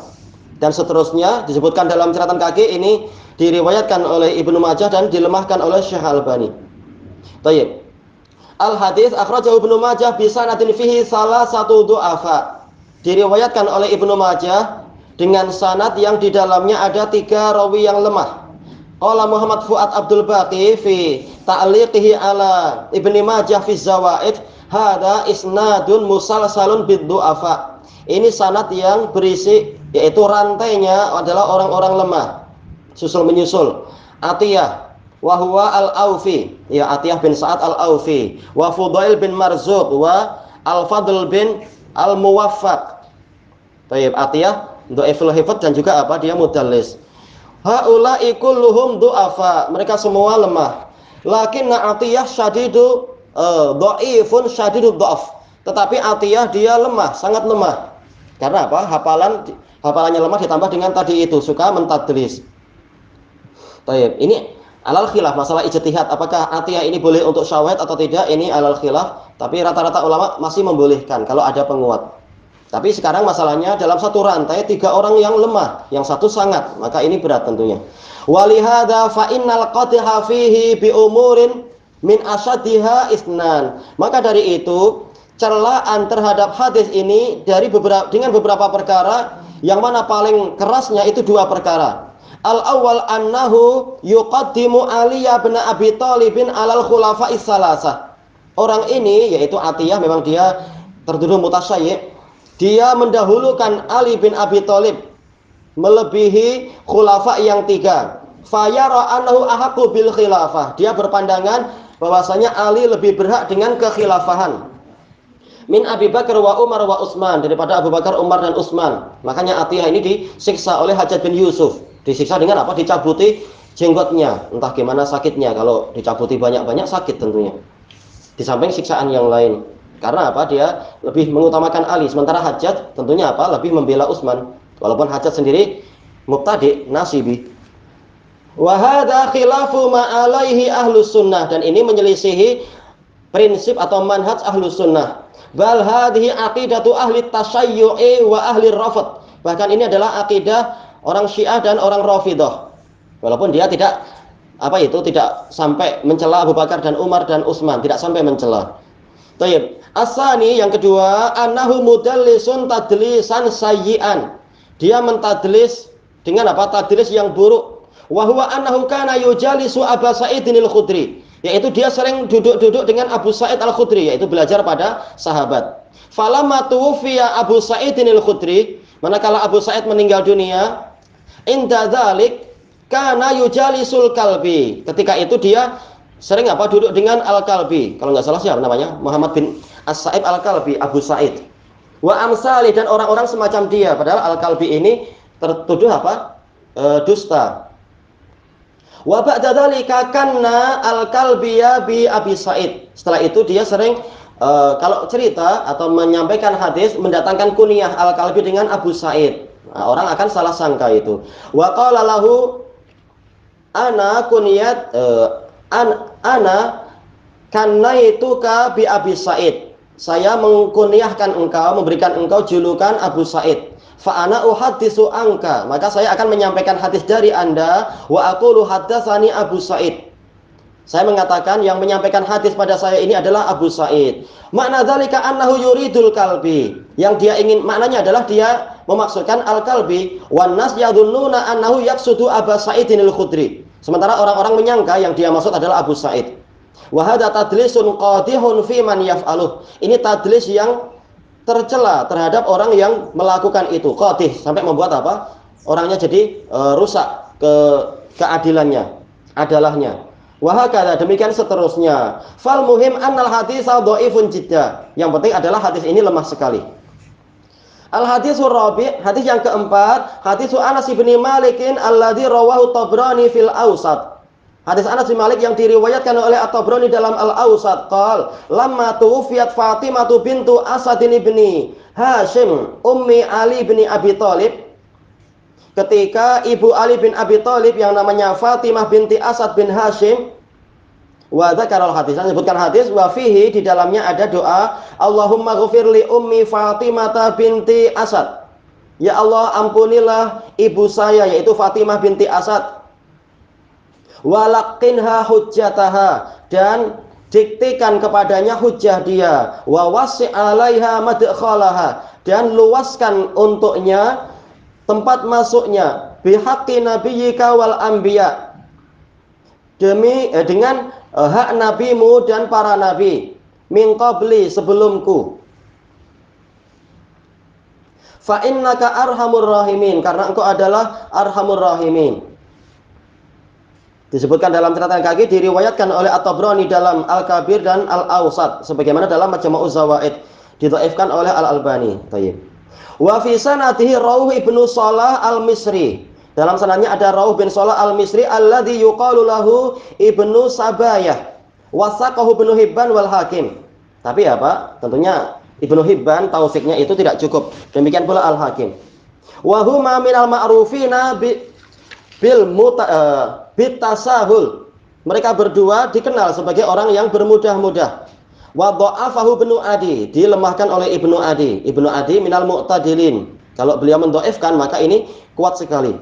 Dan seterusnya disebutkan dalam catatan kaki, ini diriwayatkan oleh Ibnu Majah dan dilemahkan oleh Syekh Albani. Baik. Al hadis akhrajahu Ibnu Majah bi sanadin fihi salah satu du'afa. Diriwayatkan oleh Ibnu Majah dengan sanad yang di dalamnya ada 3 rawi yang lemah. Qala Muhammad Fuad Abdul Baqi fi ta'liqihi ala Ibnu Majah fi Zawaid, hadza isnadun musalsalun bid du'afa. Ini sanad yang berisi, yaitu rantainya adalah orang-orang lemah, susul menyusul. Atiyah wa huwa al-Aufi, ya Atiyah bin Sa'ad al-Aufi, wa Fudail bin Marzuq, wa Al-Fadl bin Al-Muwaffaq. Baik, Atiyah dhaiful hifdz dan juga apa? Dia mudallis. Haula'i kulluhum du'afa, mereka semua lemah. Lakinna Atiyah syadidu dhaifun syadidu dhaf. Tetapi Atiyah dia lemah, sangat lemah. Karena apa? Hafalannya lemah ditambah dengan tadi itu suka mentadlis. Baik, ini alal khilaf masalah ijtihad, apakah Atiyah ini boleh untuk syawahid atau tidak, ini alal khilaf, tapi rata-rata ulama masih membolehkan kalau ada penguat. Tapi sekarang masalahnya dalam satu rantai 3 orang yang lemah, yang satu sangat, maka ini berat tentunya. Walihada fa innal qadha fihi bi umurin min asyaddiha isnan. Maka dari itu celaan terhadap hadis ini dengan beberapa perkara, yang mana paling kerasnya itu 2 perkara. Al-awwal annahu yuqaddimu Ali bin Abi Thalib alal khulafa'is salasah. Orang ini yaitu Atiyah memang dia tertuduh mutasyayyi', dia mendahulukan Ali bin Abi Thalib melebihi khulafa yang 3. Fayara annahu ahaqqu bil khilafah. Dia berpandangan bahwasanya Ali lebih berhak dengan kekhilafahan min Abi Bakar wa Umar wa Utsman, daripada Abu Bakar, Umar dan Utsman. Makanya Atiyah ini disiksa oleh Hajjaj bin Yusuf. Disiksa dengan apa? Dicabuti jenggotnya. Entah gimana sakitnya, kalau dicabuti banyak-banyak sakit tentunya. Di samping siksaan yang lain. Karena apa? Dia lebih mengutamakan Ali, sementara Hajjaj tentunya apa? Lebih membela Utsman. Walaupun Hajjaj sendiri mubtadi, nasibi. Wa hadza khilafu ma alaihi ahlus sunnah, dan ini menyelisihi prinsip atau manhaj ahlus sunnah. Bal hadhihi aqidatu ahli tasayyu'i wa ahli rafid. Bahkan ini adalah akidah orang Syiah dan orang Rafidhah. Walaupun dia tidak sampai mencela Abu Bakar dan Umar dan Utsman, tidak sampai mencela. Baik. Asani yang kedua, annahu mudallisun tadlisan sayyi'an. Dia mentadlis dengan apa? Tadlis yang buruk. Wa huwa annahu kana yujalisu Abu Sa'idin al-Khudri, yaitu dia sering duduk-duduk dengan Abu Sa'id al-Khudri, yaitu belajar pada sahabat. Falamma tuwfiya Abu Sa'idin al-Khudri, manakala Abu Sa'id meninggal dunia, inda dzalik kana yujalisul Kalbi. Ketika itu dia sering apa? Duduk dengan Al-Kalbi. Kalau nggak salah siapa namanya? Muhammad bin As-Sa'ib Al-Kalbi, Abu Sa'id. Wa amsali, dan orang-orang semacam dia. Padahal Al-Kalbi ini tertuduh apa? Dusta. Wa ba'da dzalika kanna al-Kalbiya bi Abi Sa'id. Setelah itu dia sering kalau cerita atau menyampaikan hadis mendatangkan kunyah Al-Kalbi dengan Abu Sa'id. Nah, orang akan salah sangka itu. Wa qala lahu ana kunyat ana kannaituka bi Abi Sa'id. Saya mengkunyahkan engkau, memberikan engkau julukan Abu Sa'id. Fa ana uhaddisu anka, maka saya akan menyampaikan hadis dari Anda. Wa aqulu haddatsani Abu Sa'id. Saya mengatakan yang menyampaikan hadis pada saya ini adalah Abu Sa'id. Makna dzalika annahu yuridul Kalbi. Yang dia ingin, maknanya adalah dia memaksudkan Al-Kalbi. Wan nas yadhunnuna annahu yaqsudu Abu Sa'idin al-Khudri. Sementara orang-orang menyangka yang dia maksud adalah Abu Sa'id. Wa hadza tadlisun qadihun fi man yaf'aluh. Ini tadlis yang tercela terhadap orang yang melakukan itu, qadih, sampai membuat apa? Orangnya jadi rusak keadilannya, adalahnya. Wa hakadha, demikian seterusnya. Fal muhim annal haditsa dhaifun jidda. Yang penting adalah hadis ini lemah sekali. Al haditsul rabi', hadis yang keempat, hadisu Anas bin Malik alladzi rawahu Tabrani fil Awsat. Hadis Anas bin Malik yang diriwayatkan oleh At-Tabrani dalam Al-Awsat, qal lamma tuwfiyat Fatimah bintu Asad bin Hashim ummi Ali bin Abi Thalib, ketika ibu Ali bin Abi Thalib yang namanya Fatimah binti Asad bin Hashim, wa dzakarul hadis, menyebutkan hadis, wa fihi, di dalamnya ada doa, Allahumma ghfir li ummi Fatimah binti Asad. Ya Allah, ampunilah ibu saya, yaitu Fatimah binti Asad. Walaqinha hujjataha, dan diktikan kepadanya hujjah dia. Wa wasi' 'alaiha madkhalaha, dan luaskan untuknya tempat masuknya. Bihaqqi nabiyyika wal anbiya, dengan hak nabimu dan para nabi. Min qabli, sebelumku. Fa innaka arhamur rahimin, karena engkau adalah arhamur rahimin. Disebutkan dalam catatan kaki, diriwayatkan oleh At-Tabrani dalam Al-Kabir dan Al-Awsat, sebagaimana dalam Majma'uz Zawaid, didhaifkan oleh Al-Albani. Baik. Wa fi sanadihi Rauh ibnu Shalah Al-Misri. Dalam sanadnya ada Rauh bin Shalah Al-Misri alladzi yuqalu lahu Ibnu Sabayah. Wasaqahu Ibnu Hibban wal Hakim. Tapi apa? Tentunya Ibnu Hibban taufiknya itu tidak cukup. Demikian pula Al-Hakim. Wa huma minal ma'rufina bitasahul. Mereka berdua dikenal sebagai orang yang bermudah-mudah. Wa dha'afahu Ibnu Adi, dilemahkan oleh Ibnu Adi. Ibnu Adi minal mu'tadilin. Kalau beliau mendhaifkan, maka ini kuat sekali.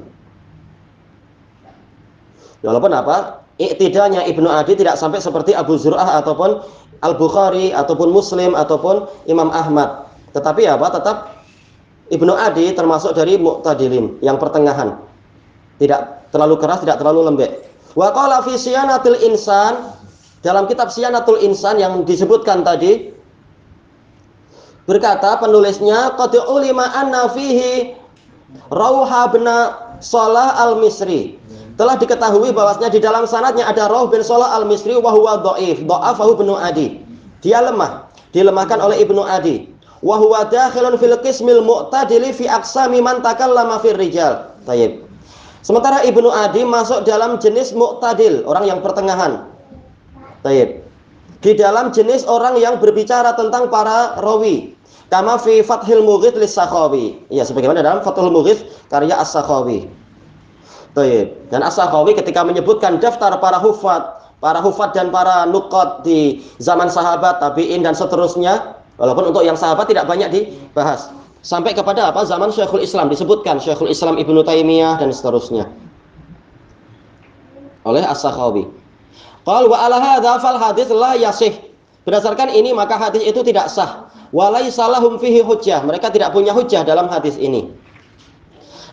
Walaupun apa? Iktidalnya Ibnu Adi tidak sampai seperti Abu Zur'ah ataupun Al-Bukhari ataupun Muslim ataupun Imam Ahmad. Tetapi apa? Tetap Ibnu Adi termasuk dari mu'tadilin, yang pertengahan. Tidak terlalu keras, tidak terlalu lembek. Wa qala fi Siyanatil Insan, dalam kitab Siyanatul Insan yang disebutkan tadi, berkata penulisnya, qad ulima anna fihi Rauha bin Shalah Al-Misri. telah diketahui bahwasanya di dalam sanadnya ada Rawh bin Salah al-Misri wa huwa dhaif, dha'afahu Ibnu Adi. Dia lemah, dilemahkan oleh Ibnu Adi. Wa huwa dakhilun fil qismil mu'tadili fi aqsami man takallama fir rijal. Baik. Sementara Ibnu Adi masuk dalam jenis mu'tadil, orang yang pertengahan. Baik. Di dalam jenis orang yang berbicara tentang para rawi. Kama fi Fathul Mughith lis-Sakhawi. Ya, sebagaimana dalam Fathul Mughith karya As-Sakhawi. Baik. Dan As-Sakhawi ketika menyebutkan daftar para hufat dan para nuqat di zaman sahabat, tabi'in dan seterusnya, walaupun untuk yang sahabat tidak banyak dibahas. Sampai kepada apa? Zaman Syekhul Islam disebutkan Syekhul Islam Ibnu Taimiyah dan seterusnya. Oleh As-Sakhawi. Qal wa ala hadza fal hadits la yasih. Berdasarkan ini maka hadis itu tidak sah. Walaisa lahum fihi hujjah. Mereka tidak punya hujjah dalam hadis ini.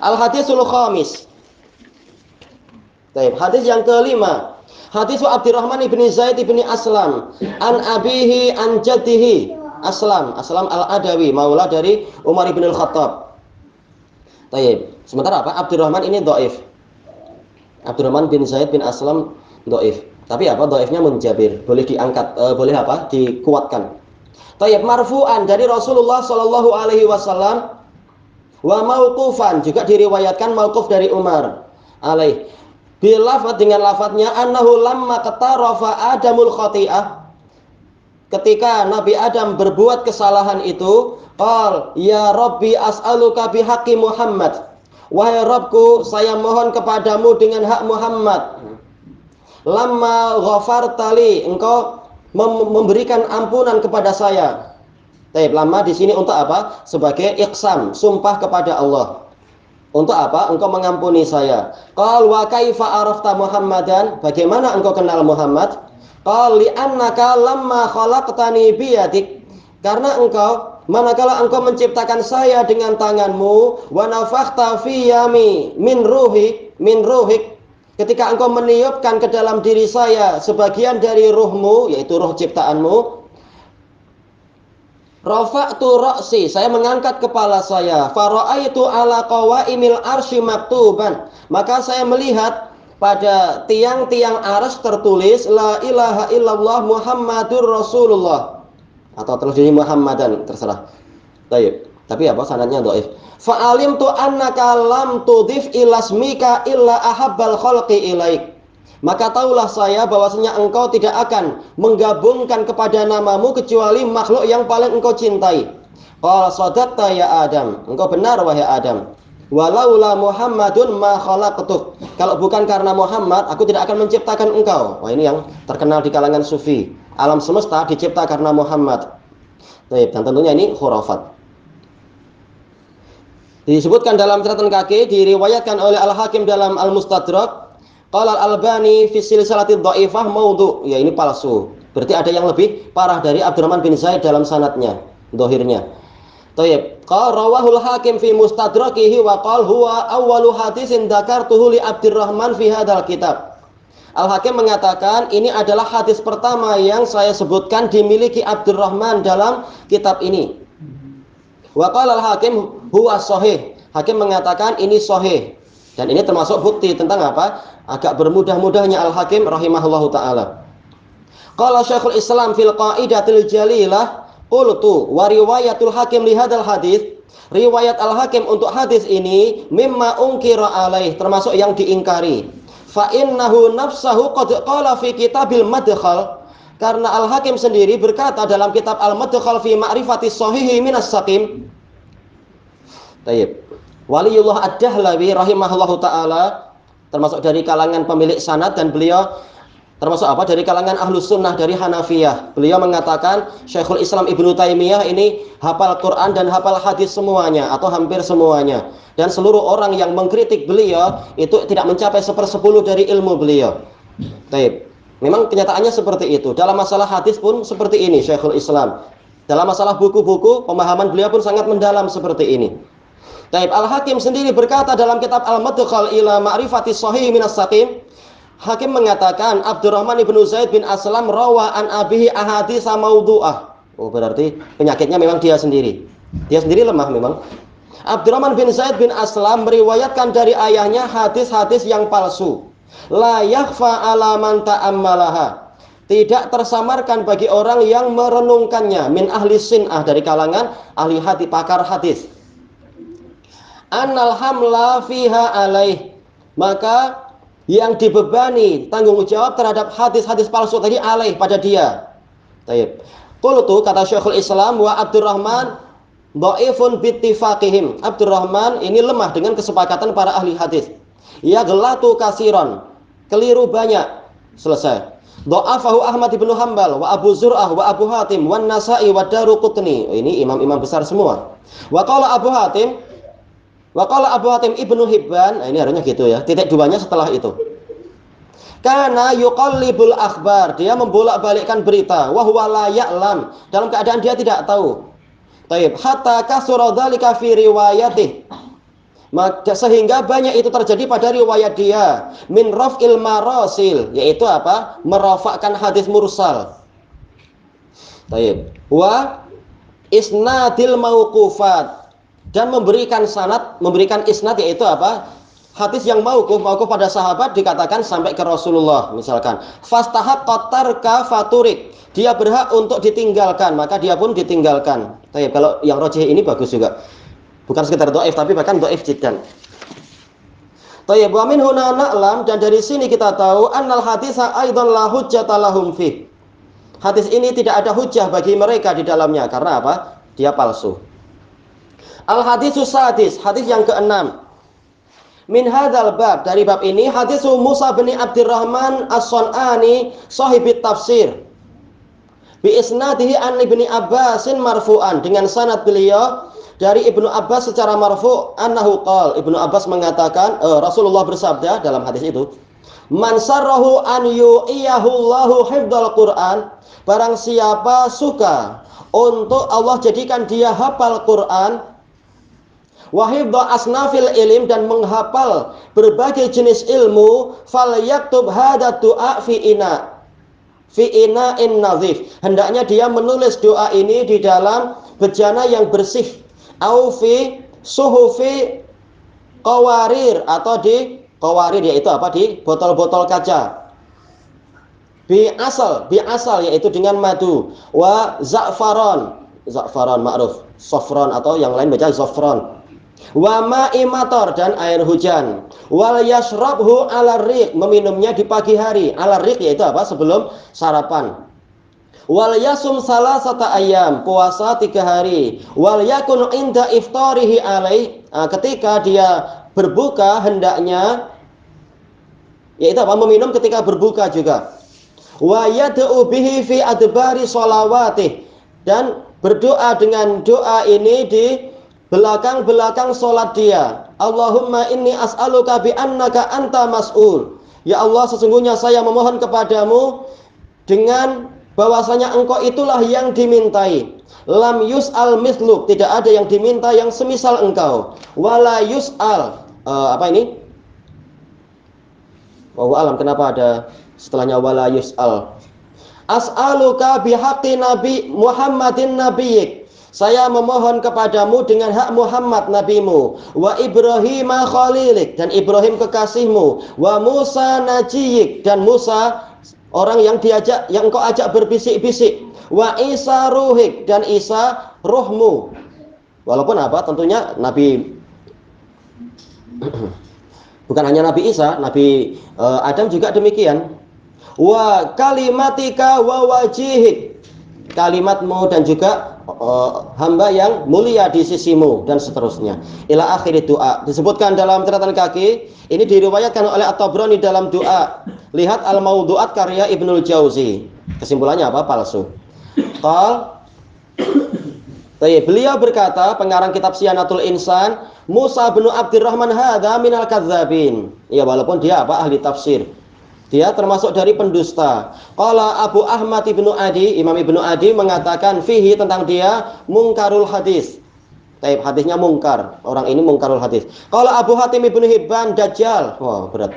Al-hadisul khamis. Baik, hadis yang kelima. Hadis Abdurrahman ibni Zaid ibni Aslam an abihi an jaddihi Aslam al-Adawi, maula dari Umar ibn al-Khattab. Baik. Sementara apa? Abdurrahman ini dhaif. Abdurrahman bin Zaid bin Aslam dhaif. Tapi apa? Dhaifnya munjabir, boleh diangkat, boleh apa? Dikuatkan. Tayyib, marfu'an dari Rasulullah sallallahu alaihi wasallam wa mauqufan, juga diriwayatkan mauquf dari Umar alaih. Bil lafaz, dengan lafadznya annahu lamma qatarafa adamul khati'ah, ketika Nabi Adam berbuat kesalahan itu, qal ya Rabbi as'aluka bihaqqi Muhammad, wahai Rabbku saya mohon kepadamu dengan hak Muhammad. Lamma ghafartali, engkau memberikan ampunan kepada saya. Taib, lama di sini untuk apa? Sebagai iqsam, sumpah kepada Allah. Untuk apa? Engkau mengampuni saya. Qal wa kaifa arafta Muhammadan? Bagaimana engkau kenal Muhammad? Qal li annaka lamma khalaqtani biyadik. Karena engkau, manakala engkau menciptakan saya dengan tanganmu, wa nafakhta fi yami min ruhik, ketika engkau meniupkan ke dalam diri saya sebagian dari ruhmu, yaitu ruh ciptaanmu, rafa'tu ra'si, saya mengangkat kepala saya, fara'aitu ala qawaimil arsy maktuban, maka saya melihat pada tiang-tiang arsy tertulis la ilaha illallah Muhammadur Rasulullah, atau terus jadi Muhammadan, terserah. Baik. Tapi apa sanadnya dhaif. Fa'alimtu annaka lam tudhif ilasmika illa ahabbal khalqi ilaik. Maka tahulah saya bahwasanya engkau tidak akan menggabungkan kepada namamu kecuali makhluk yang paling engkau cintai. Qala sadaqta ya Adam. Engkau benar wahai Adam. Walaula Muhammadun ma khalaqtuk. Kalau bukan karena Muhammad, aku tidak akan menciptakan engkau. Wah, ini yang terkenal di kalangan sufi. Alam semesta dicipta karena Muhammad. Baik, dan tentunya ini khurafat. Disebutkan dalam catatan kaki, diriwayatkan oleh Al-Hakim dalam Al-Mustadrak, qala Al-Albani fi silsilatid dhaifah maudhu', ya ini palsu. Berarti ada yang lebih parah dari Abdurrahman bin Zaid dalam sanadnya, dhahirnya. Thayyib, qala rawahul Hakim fi Mustadrakihi wa qala huwa awwalu hadisin dzakartuhu li Abdurrahman fi hadzal kitab. Al-Hakim mengatakan ini adalah hadis pertama yang saya sebutkan dimiliki Abdurrahman dalam kitab ini. Wa qala al-Hakim huwa sahih. Hakim mengatakan ini sahih. Dan ini termasuk bukti tentang apa? Agak bermudah-mudahnya Al-Hakim rahimahullahu taala. Qala Syekhul Islam fil Qaidatil Jalilah, qultu wa riwayatul Hakim li hadzal hadis. Riwayat Al-Hakim untuk hadis ini mimma unkira alaih, termasuk yang diingkari. Fa innahu nafsahu qad qala fi kitabil madkhal. Karena Al-Hakim sendiri berkata dalam kitab Al-Madkhal fi Ma'rifatis Shahihi minas Saqim. Baik. Waliullah Ad-Dahlawi rahimahullahu taala termasuk dari kalangan pemilik sanad, dan beliau termasuk apa? Dari kalangan Ahlus Sunnah dari Hanafiyah. Beliau mengatakan Syekhul Islam Ibnu Taimiyah ini hafal Quran dan hafal hadis semuanya atau hampir semuanya. Dan seluruh orang yang mengkritik beliau itu tidak mencapai 1/10 dari ilmu beliau. Baik. Memang kenyataannya seperti itu. Dalam masalah hadis pun seperti ini Syekhul Islam. Dalam masalah buku-buku, pemahaman beliau pun sangat mendalam seperti ini. Taib, Al-Hakim sendiri berkata dalam kitab Al-Madkhal ila Ma'rifatis Shahih minas Saqim, Hakim mengatakan Abdurrahman ibnu Zaid bin Aslam rawa an abihi ahadits maudhu'ah. Oh, berarti penyakitnya memang dia sendiri. Dia sendiri lemah memang. Abdurrahman bin Zaid bin Aslam meriwayatkan dari ayahnya hadis-hadis yang palsu. La yakhfa 'ala man ta'ammalaha. Tidak tersamarkan bagi orang yang merenungkannya, min ahli sin'ah, dari kalangan ahli hati, pakar hadis. Annal hamla fiha alaih, maka yang dibebani tanggung jawab terhadap hadis-hadis palsu tadi alaih, pada dia. Taib. Qultu, kata Syekhul Islam, wa Abdurrahman dhaifun bittifaqihim. Abdurrahman ini lemah dengan kesepakatan para ahli hadis. Ya gelatu kasiron, keliru banyak. Selesai. Dha'afahu Ahmad ibnu Hanbal wa Abu Zur'ah wa Abu Hatim wa Nasa'i wa Daruqutni. Ini imam-imam besar semua. Wa qala Abu Hatim ibnu Hibban. Nah, ini harusnya gitu ya. Titik duanya setelah itu. Kana yuqallibul akhbar, dia membolak-balikkan berita. Wa huwa la ya'lam, dalam keadaan dia tidak tahu. Taib. Hatta kasura dzalika fi riwayatih, maka sehingga banyak itu terjadi pada riwayat dia. Min raf'il marasil, yaitu apa? Merafakkan hadis mursal. Taib. Wa isnadil mauqufat, dan memberikan sanad, memberikan isnad, yaitu apa? Hadis yang mauquf pada sahabat dikatakan sampai ke Rasulullah, misalkan. Fastahaqqa tarka faturik, dia berhak untuk ditinggalkan, maka dia pun ditinggalkan. Taib. Kalau yang rajih ini bagus juga. Bukan sekedar dhaif, tapi bahkan dhaif jiddan. Tayyib, wa min huna na'lam, dan dari sini kita tahu annal haditsa aidan la hujjata lahum fi. Hadis ini tidak ada hujjah bagi mereka di dalamnya, karena apa? Dia palsu. Al hadisus sadis, hadis yang keenam. Min hadzal bab, dari bab ini, hadis Musa bin Abdurrahman As-Sun'ani sahibit tafsir. Bi isnadihi an Ibnu Abbasin marfu'an, dengan sanad beliau dari Ibnu Abbas secara marfu', annahu qala, Ibnu Abbas mengatakan, Rasulullah bersabda dalam hadis itu, man sarrahu an yu'iyahu Allahu hifdzal Qur'an, barang siapa suka untuk Allah jadikan dia hafal Quran, wa hifdza asnafil ilm, dan menghafal berbagai jenis ilmu, falyaktub hadza du'a fi ina'in nadhif, hendaknya dia menulis doa ini di dalam bejana yang bersih, au fi suhufi qawarir, atau di qawarir, yaitu apa? Di botol-botol kaca. Bi asal yaitu dengan madu. Wa za'faron ma'ruf, sofron, atau yang lain baca zofron. Wa ma'i matar, dan air hujan. Wal yashrabhu ala riq, meminumnya di pagi hari. Ala riq yaitu apa? Sebelum sarapan. Wal yasum salasata ayam, puasa 3 hari. Wal yakun inda iftarihi alaih, ketika dia berbuka hendaknya, yaitu apa? Meminum ketika berbuka juga. Wa yad'u bihi fi adbari sholawatih, dan berdoa dengan doa ini di belakang-belakang sholat dia. Allahumma inni as'aluka bi annaka anta mas'ul, ya Allah, sesungguhnya saya memohon kepadamu dengan bahwasanya engkau itulah yang dimintai. Lam yus'al misluk, tidak ada yang diminta yang semisal engkau. Wala yus'al, apa ini? Wallahu alam, kenapa ada setelahnya wala yus'al? As'aluka bihaqqi nabi Muhammadin nabiyyik, saya memohon kepadamu dengan hak Muhammad nabimu, wa Ibrahim khalilik, dan Ibrahim kekasihmu, wa Musa najiyik, dan Musa orang yang engkau ajak berbisik-bisik, wa Isa ruhik, dan Isa ruhmu. Walaupun apa? Tentunya Nabi bukan hanya Nabi Isa, Nabi Adam juga demikian. Wa kalimatika wa wajihik, kalimatmu dan juga hamba yang mulia di sisimu, dan seterusnya. Ila akhir doa. Disebutkan dalam catatan kaki, ini diriwayatkan oleh At-Tabrani dalam doa. Lihat Al-Mawdu'at karya Ibnul Jauzi. Kesimpulannya apa? Palsu. Beliau berkata, pengarang kitab Siyanatul Insan, Musa bin Abdurrahman hadza minal kadzdzabin. Ya, walaupun dia apa? Ahli tafsir, dia termasuk dari pendusta. Qala Abu Ahmad ibnu Adi, Imam Ibnu Adi mengatakan fihi, tentang dia, mungkarul hadis. Taib, hadisnya mungkar. Orang ini mungkarul hadis. Qala Abu Hatim ibnu Hibban dajjal. Wah, berat.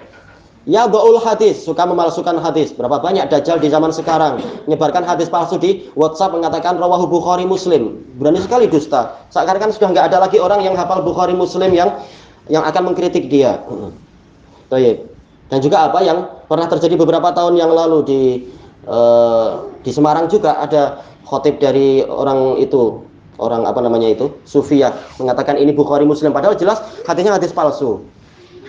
Ya dhaul hadis, suka memalsukan hadis. Berapa banyak dajjal di zaman sekarang, menyebarkan hadis palsu di WhatsApp, mengatakan rawahu Bukhari Muslim. Berani sekali dusta. Sekarang kan sudah enggak ada lagi orang yang hafal Bukhari Muslim yang akan mengkritik dia. Taib. Dan juga apa yang pernah terjadi beberapa tahun yang lalu di Semarang juga ada khotib dari orang itu, orang apa namanya itu, Sufiyah, mengatakan ini Bukhari Muslim, padahal jelas hadisnya hadis palsu.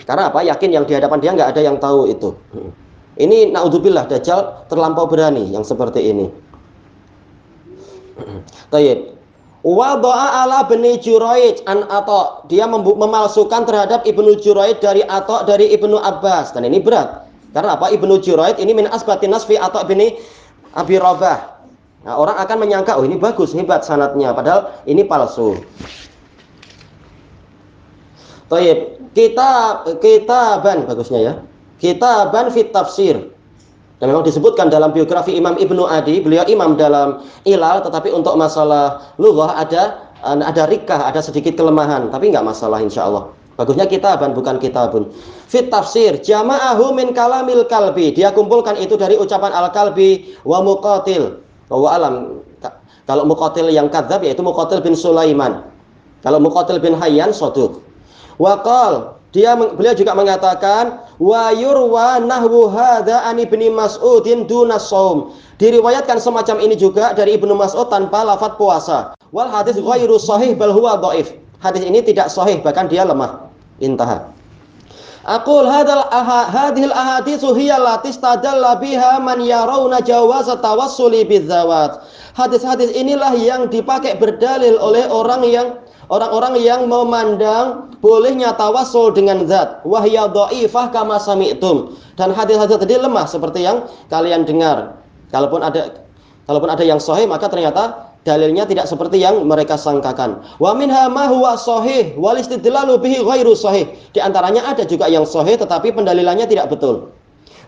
Karena apa? Yakin yang di hadapan dia nggak ada yang tahu itu. Ini naudzubillah, Dajjal terlampau berani yang seperti ini. Tayyib. Wada'a ala Ibnu Juraij an Atha, dia memalsukan terhadap Ibnu Juraij dari Atha dari Ibnu Abbas, dan ini berat. Karena apa? Ibnu Juraij ini min asbatin nas fi Atha bin Abi Rabah. Nah, orang akan menyangka oh ini bagus, hebat sanadnya, padahal ini palsu. Tayyib. Kitaban bagusnya ya. Kitaban fit tafsir. Dan memang disebutkan dalam biografi Imam Ibnu Adi, beliau imam dalam Ilal, tetapi untuk masalah lughah ada rikah, ada sedikit kelemahan, tapi enggak masalah insyaallah. Bagusnya kitaban bukan kitabun. Fit tafsir jama'ahu min kalamil kalbi. Dia kumpulkan itu dari ucapan al-Kalbi wa Muqatil. Wa alam. Kalau Muqatil yang kadzab yaitu Muqatil bin Sulaiman. Kalau Muqatil bin Hayyan saduq. Wa qal, beliau juga mengatakan wa yurwa nahwu hadza an Ibnu Mas'udin dunas shaum. Diriwayatkan semacam ini juga dari Ibnu Mas'ud tanpa lafaz puasa. Wal hadis ghairu sahih bal huwa dhaif. Hadis ini tidak sahih, bahkan dia lemah. Intaha. Aqul hadhil ahaditsu hiya allati istadalla biha man yarawna jawaz tawassuli bidzawat. Hadis-hadis inilah yang dipakai berdalil oleh orang-orang yang memandang bolehnya tawassul dengan zat. Wahya dhaifah kama sami'tum. Dan hadis-hadis tadi lemah seperti yang kalian dengar. Kalaupun ada yang sahih, maka ternyata dalilnya tidak seperti yang mereka sangkakan. Wa minha ma huwa sahih wal istidlalu bihi ghairu sahih. Di antaranya ada juga yang sahih tetapi pendalilannya tidak betul.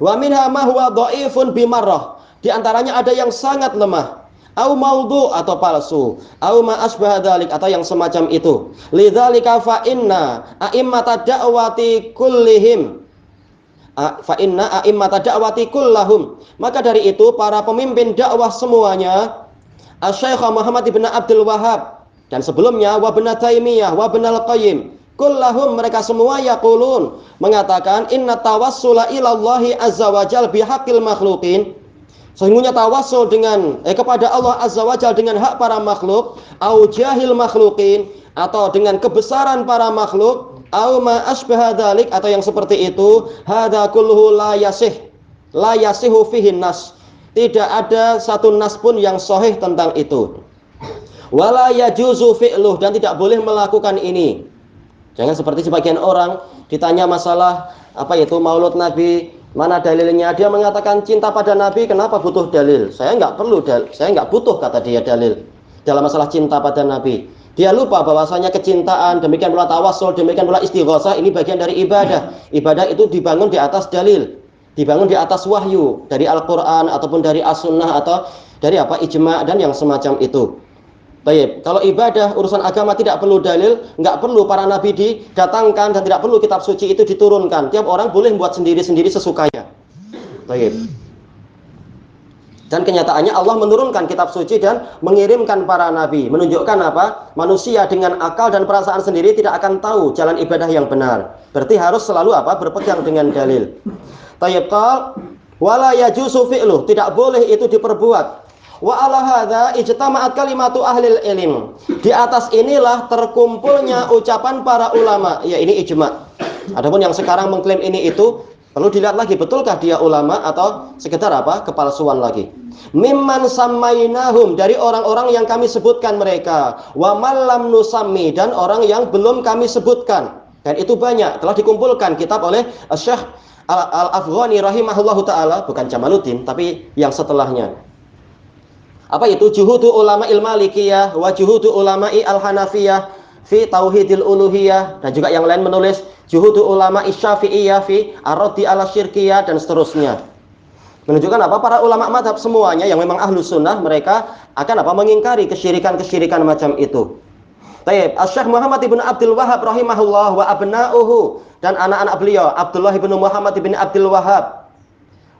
Wa minha ma huwa dhaifun bimarrah. Di antaranya ada yang sangat lemah. Au maudhu atau palsu, au ma asbah dzalik atau yang semacam itu. Lidzalika fa inna a'immata da'wati kullihim maka dari itu para pemimpin dakwah semuanya Asy-Syaikh Muhammad ibn Abdul Wahhab dan sebelumnya wa Ibnu Taimiyah wa Ibnu Al-Qayyim kullahum mereka semua yaqulun mengatakan inna tawassula ilallahi azza wajal bihaqqil makhluqin. Sesungguhnya tawassul kepada Allah azza wajal dengan hak para makhluk, au jahil makhluqin atau dengan kebesaran para makhluk, au ma asbaha dzalik atau yang seperti itu, hadza kulluhu la yasihu fihi nas. Tidak ada satu nas pun yang sahih tentang itu. Wala yajuzu fi'luh dan tidak boleh melakukan ini. Jangan seperti sebagian orang ditanya masalah apa itu Maulud Nabi, mana dalilnya? Dia mengatakan cinta pada Nabi, kenapa butuh dalil? Saya nggak butuh kata dia dalil dalam masalah cinta pada Nabi. Dia lupa bahwasanya kecintaan, demikian pula tawassul, demikian pula istighosah ini bagian dari ibadah. Ibadah itu dibangun di atas dalil, dibangun di atas wahyu dari Al-Qur'an ataupun dari As-Sunnah atau dari ijma' dan yang semacam itu. Baik, kalau ibadah urusan agama tidak perlu dalil, nggak perlu para nabi didatangkan dan tidak perlu kitab suci itu diturunkan. Tiap orang boleh buat sendiri-sendiri sesukanya. Baik. Dan kenyataannya Allah menurunkan kitab suci dan mengirimkan para nabi, menunjukkan apa? Manusia dengan akal dan perasaan sendiri tidak akan tahu jalan ibadah yang benar. Berarti harus selalu apa? Berpegang dengan dalil. Tayyib qal wala yajuzu fi'luh, tidak boleh itu diperbuat. Wa ala hadza ijtama'at kalimatu ahlil ilm. Di atas inilah terkumpulnya ucapan para ulama. Ya ini ijma'. Adapun yang sekarang mengklaim ini itu perlu dilihat lagi betulkah dia ulama atau sekedar apa? Kepalsuan lagi. Mimman sammainahum dari orang-orang yang kami sebutkan mereka. Wa mallam nusammi dan orang yang belum kami sebutkan. Dan itu banyak telah dikumpulkan kitab oleh Syekh Al-Afghani rahimahullahu taala, bukan Jamaluddin tapi yang setelahnya. Apa itu? Juhudu ulama il-Malikiyah wa juhudu ulama'i al-Hanafiyah fi tauhidil uluhiyah, dan juga yang lain menulis juhudu ulama isyafi'iyah fi ar-raddi ala syirkiyah dan seterusnya. Menunjukkan apa? Para ulama mazhab semuanya yang memang ahlus sunnah mereka akan apa? Mengingkari kesyirikan-kesyirikan macam itu. Baik, Asy-Syaikh Muhammad ibn Abdul Wahhab rahimahullah wa abna'uhu dan anak-anak beliau Abdullah ibn Muhammad ibn Abdul Wahhab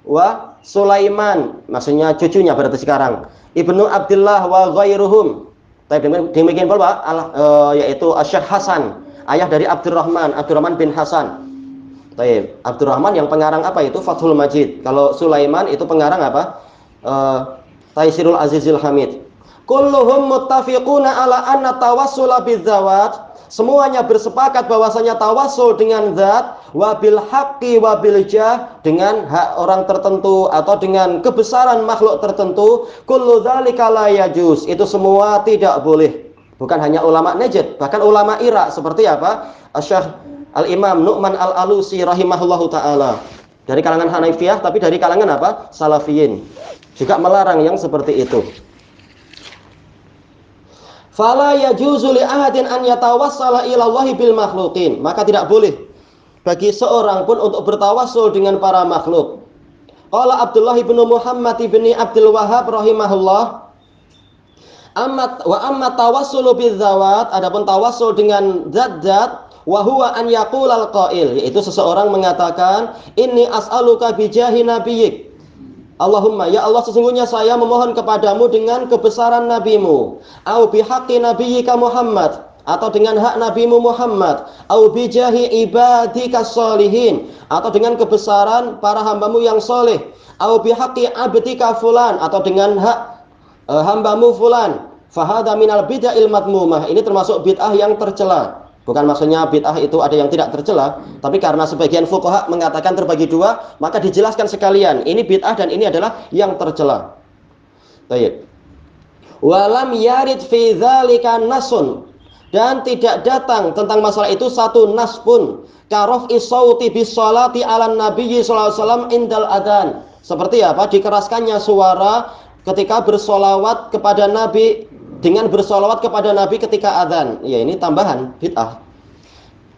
wa Sulaiman, maksudnya cucunya berarti sekarang, Ibnu Abdullah wa ghairuhum. Demikian pula yaitu Syekh Hasan, ayah dari Abdurrahman bin Hasan. Taib. Abdurrahman yang pengarang apa itu? Fathul Majid. Kalau Sulaiman itu pengarang apa? Taisirul Azizil Hamid. Kulluhum muttafiquna ala anna tawassula bidzawat. Semuanya bersepakat bahwasanya tawassul dengan zat, wabil haqqi wabil jah, dengan hak orang tertentu atau dengan kebesaran makhluk tertentu, kullu dzalika la yajuz. Itu semua tidak boleh. Bukan hanya ulama Najd, bahkan ulama Irak seperti apa? Syekh Al-Imam Nu'man Al-Alusi rahimahullahu taala. Dari kalangan Hanafiyah tapi dari kalangan apa? Salafiyin. Juga melarang yang seperti itu. Fala yajuzu li ahadin an yatawassala ila Allah bil makhluqin. Maka tidak boleh bagi seorang pun untuk bertawassul dengan para makhluk. Qala Abdullah bin Muhammad bin Abdul Wahhab rahimahullah, amma tawassulu bidzawat, adapun tawassul dengan zat-zat, wa huwa an yaqulal qail, yaitu seseorang mengatakan inni as'aluka bi jahi nabiyyik. Allahumma, ya Allah, sesungguhnya saya memohon kepadamu dengan kebesaran nabimu, au bihaqqi nabiyyika Muhammad, atau dengan hak nabimu Muhammad, au bijahi ibadika sholihin, atau dengan kebesaran para hambamu yang soleh, au bihaqqi abdika fulan, atau dengan hak hambamu fulan. Fahadha minal bid'ahil madmumah. Ini termasuk bid'ah yang tercela. Bukan maksudnya bid'ah itu ada yang tidak tercela, tapi karena sebagian fuqaha mengatakan terbagi dua, maka dijelaskan sekalian, ini bid'ah dan ini adalah yang tercela. Baik. Walam yarid fi dzalika nasun, dan tidak datang tentang masalah itu satu nas pun. Karaf'i sauti bis sholati 'alan nabiyyi sallallahu alaihi wasallam indal adzan. Seperti apa? Dikeraskannya suara ketika bersolawat kepada Nabi, dengan bersolawat kepada Nabi ketika adzan. Ya, ini tambahan bid'ah.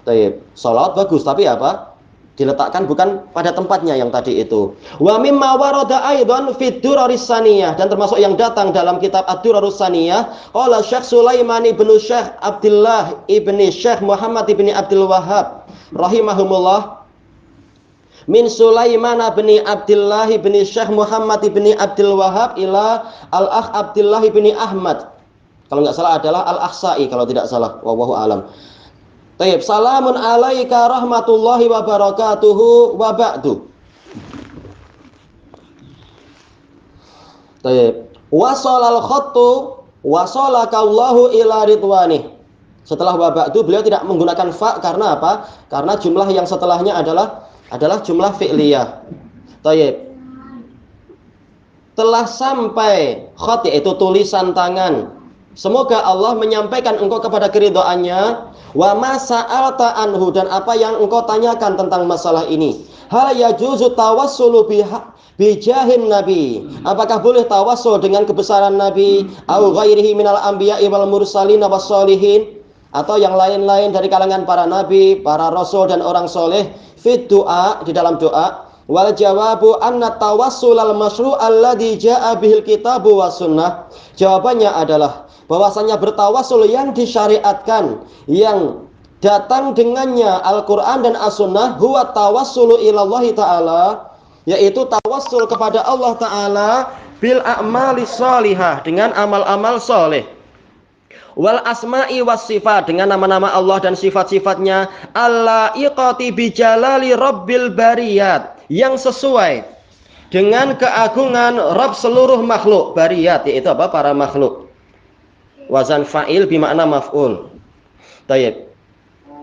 Baik, solawat bagus, tapi apa? Diletakkan bukan pada tempatnya yang tadi itu. Wa mimma warada aidan fid duraris saniyah, dan termasuk yang datang dalam kitab ad-durarus saniyah, qala Syekh Sulaiman ibnu Syekh Abdullah ibni Syekh Muhammad ibni Abdul Wahhab rahimahumullah, min Sulaiman bin Abdullah bin Syekh Muhammad bin Abdul Wahhab ila al-akh Abdullah bin Ahmad. Kalau nggak salah adalah Al-Ahsa'i kalau tidak salah. Wallahu alam. Taib. Salamun alaika rahmatullahi wa barakatuhu wa ba'du. Taib. Wasalal khattu wasalakallahu ila ridwanih. Setelah wa ba'du beliau tidak menggunakan fa karena apa? Karena jumlah yang setelahnya adalah jumlah fi'liyah. Taib. Telah sampai khat, yaitu tulisan tangan. Semoga Allah menyampaikan engkau kepada keridhaannya, wa ma sa'alta anhu, dan apa yang engkau tanyakan tentang masalah ini. Hal yajuzu tawassulu bijahin nabi, apakah boleh tawassul dengan kebesaran nabi, au ghairihi minal anbiya'i wal mursalin was sholihin, atau yang lain-lain dari kalangan para nabi, para rasul dan orang soleh, fit doa, di dalam doa. Wal jawabu anna tawassulal masyru' alladzi jaa'a bihil kitabu was sunnah. Jawabannya adalah bahwasanya bertawassul yang disyariatkan, yang datang dengannya Al-Quran dan As-Sunnah, huwa tawassulu ilallahi ta'ala, yaitu tawassul kepada Allah Ta'ala bil a'mali sholihah, dengan amal-amal soleh, wal asma'i was sifat, dengan nama-nama Allah dan sifat-sifatnya, allaiqati bijalali rabbil bariyat, yang sesuai dengan keagungan Rabb seluruh makhluk. Bariyat yaitu apa? Para makhluk. Wazan fa'il bimakna maf'ul. Tayyib.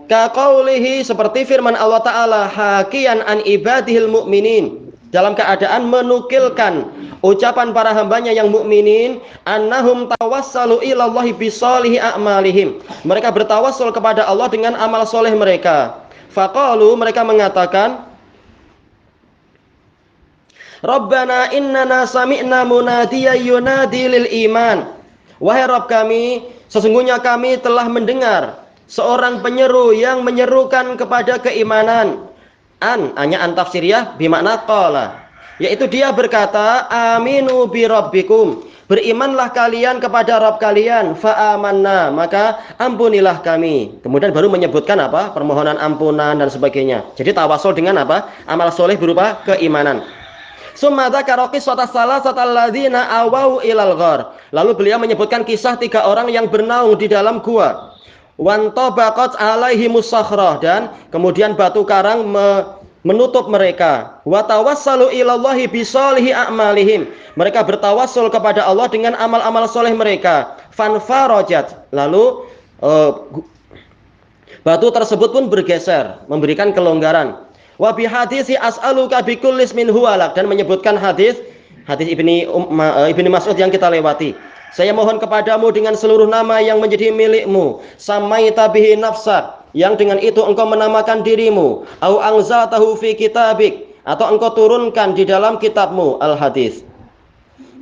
Ka qaulihi, seperti firman Allah Ta'ala, hakian an ibadihil mu'minin, dalam keadaan menukilkan ucapan para hambanya yang mukminin, annahum tawassalu ilallahi bisolihi a'malihim, mereka bertawassul kepada Allah dengan amal soleh mereka. Faqalu, mereka mengatakan, Rabbana innana sami'na munadiyan yunadi lil iman, wahai Rabb kami, sesungguhnya kami telah mendengar seorang penyeru yang menyerukan kepada keimanan. Hanya an tafsiriyah bimakna qala, yaitu dia berkata, aminu bi rabbikum, berimanlah kalian kepada Rabb kalian, fa amanna, maka ampunilah kami. Kemudian baru menyebutkan apa? Permohonan ampunan dan sebagainya. Jadi tawassul dengan apa? Amal soleh berupa keimanan. Summa dzakara qissata salasatal ladzina awau ilal ghar. Lalu beliau menyebutkan kisah 3 orang yang bernaung di dalam gua. Wan tabaqat alaihi musakhrah, dan kemudian batu karang menutup mereka. Wa tawassalu ilallahi bisolihi a'malihim. Mereka bertawassul kepada Allah dengan amal-amal soleh mereka. Fanfarajat. Lalu batu tersebut pun bergeser, memberikan kelonggaran. Wa bi hadisi as'aluka bi kulli ismin huwalak, dan menyebutkan hadis Ibni Mas'ud yang kita lewati. Saya mohon kepadamu dengan seluruh nama yang menjadi milikmu, samaita bihi nafsak, yang dengan itu engkau menamakan dirimu, au anzaltahu fi kitabik, atau engkau turunkan di dalam kitabmu. Al-hadis.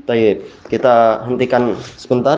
Baik, kita hentikan sebentar.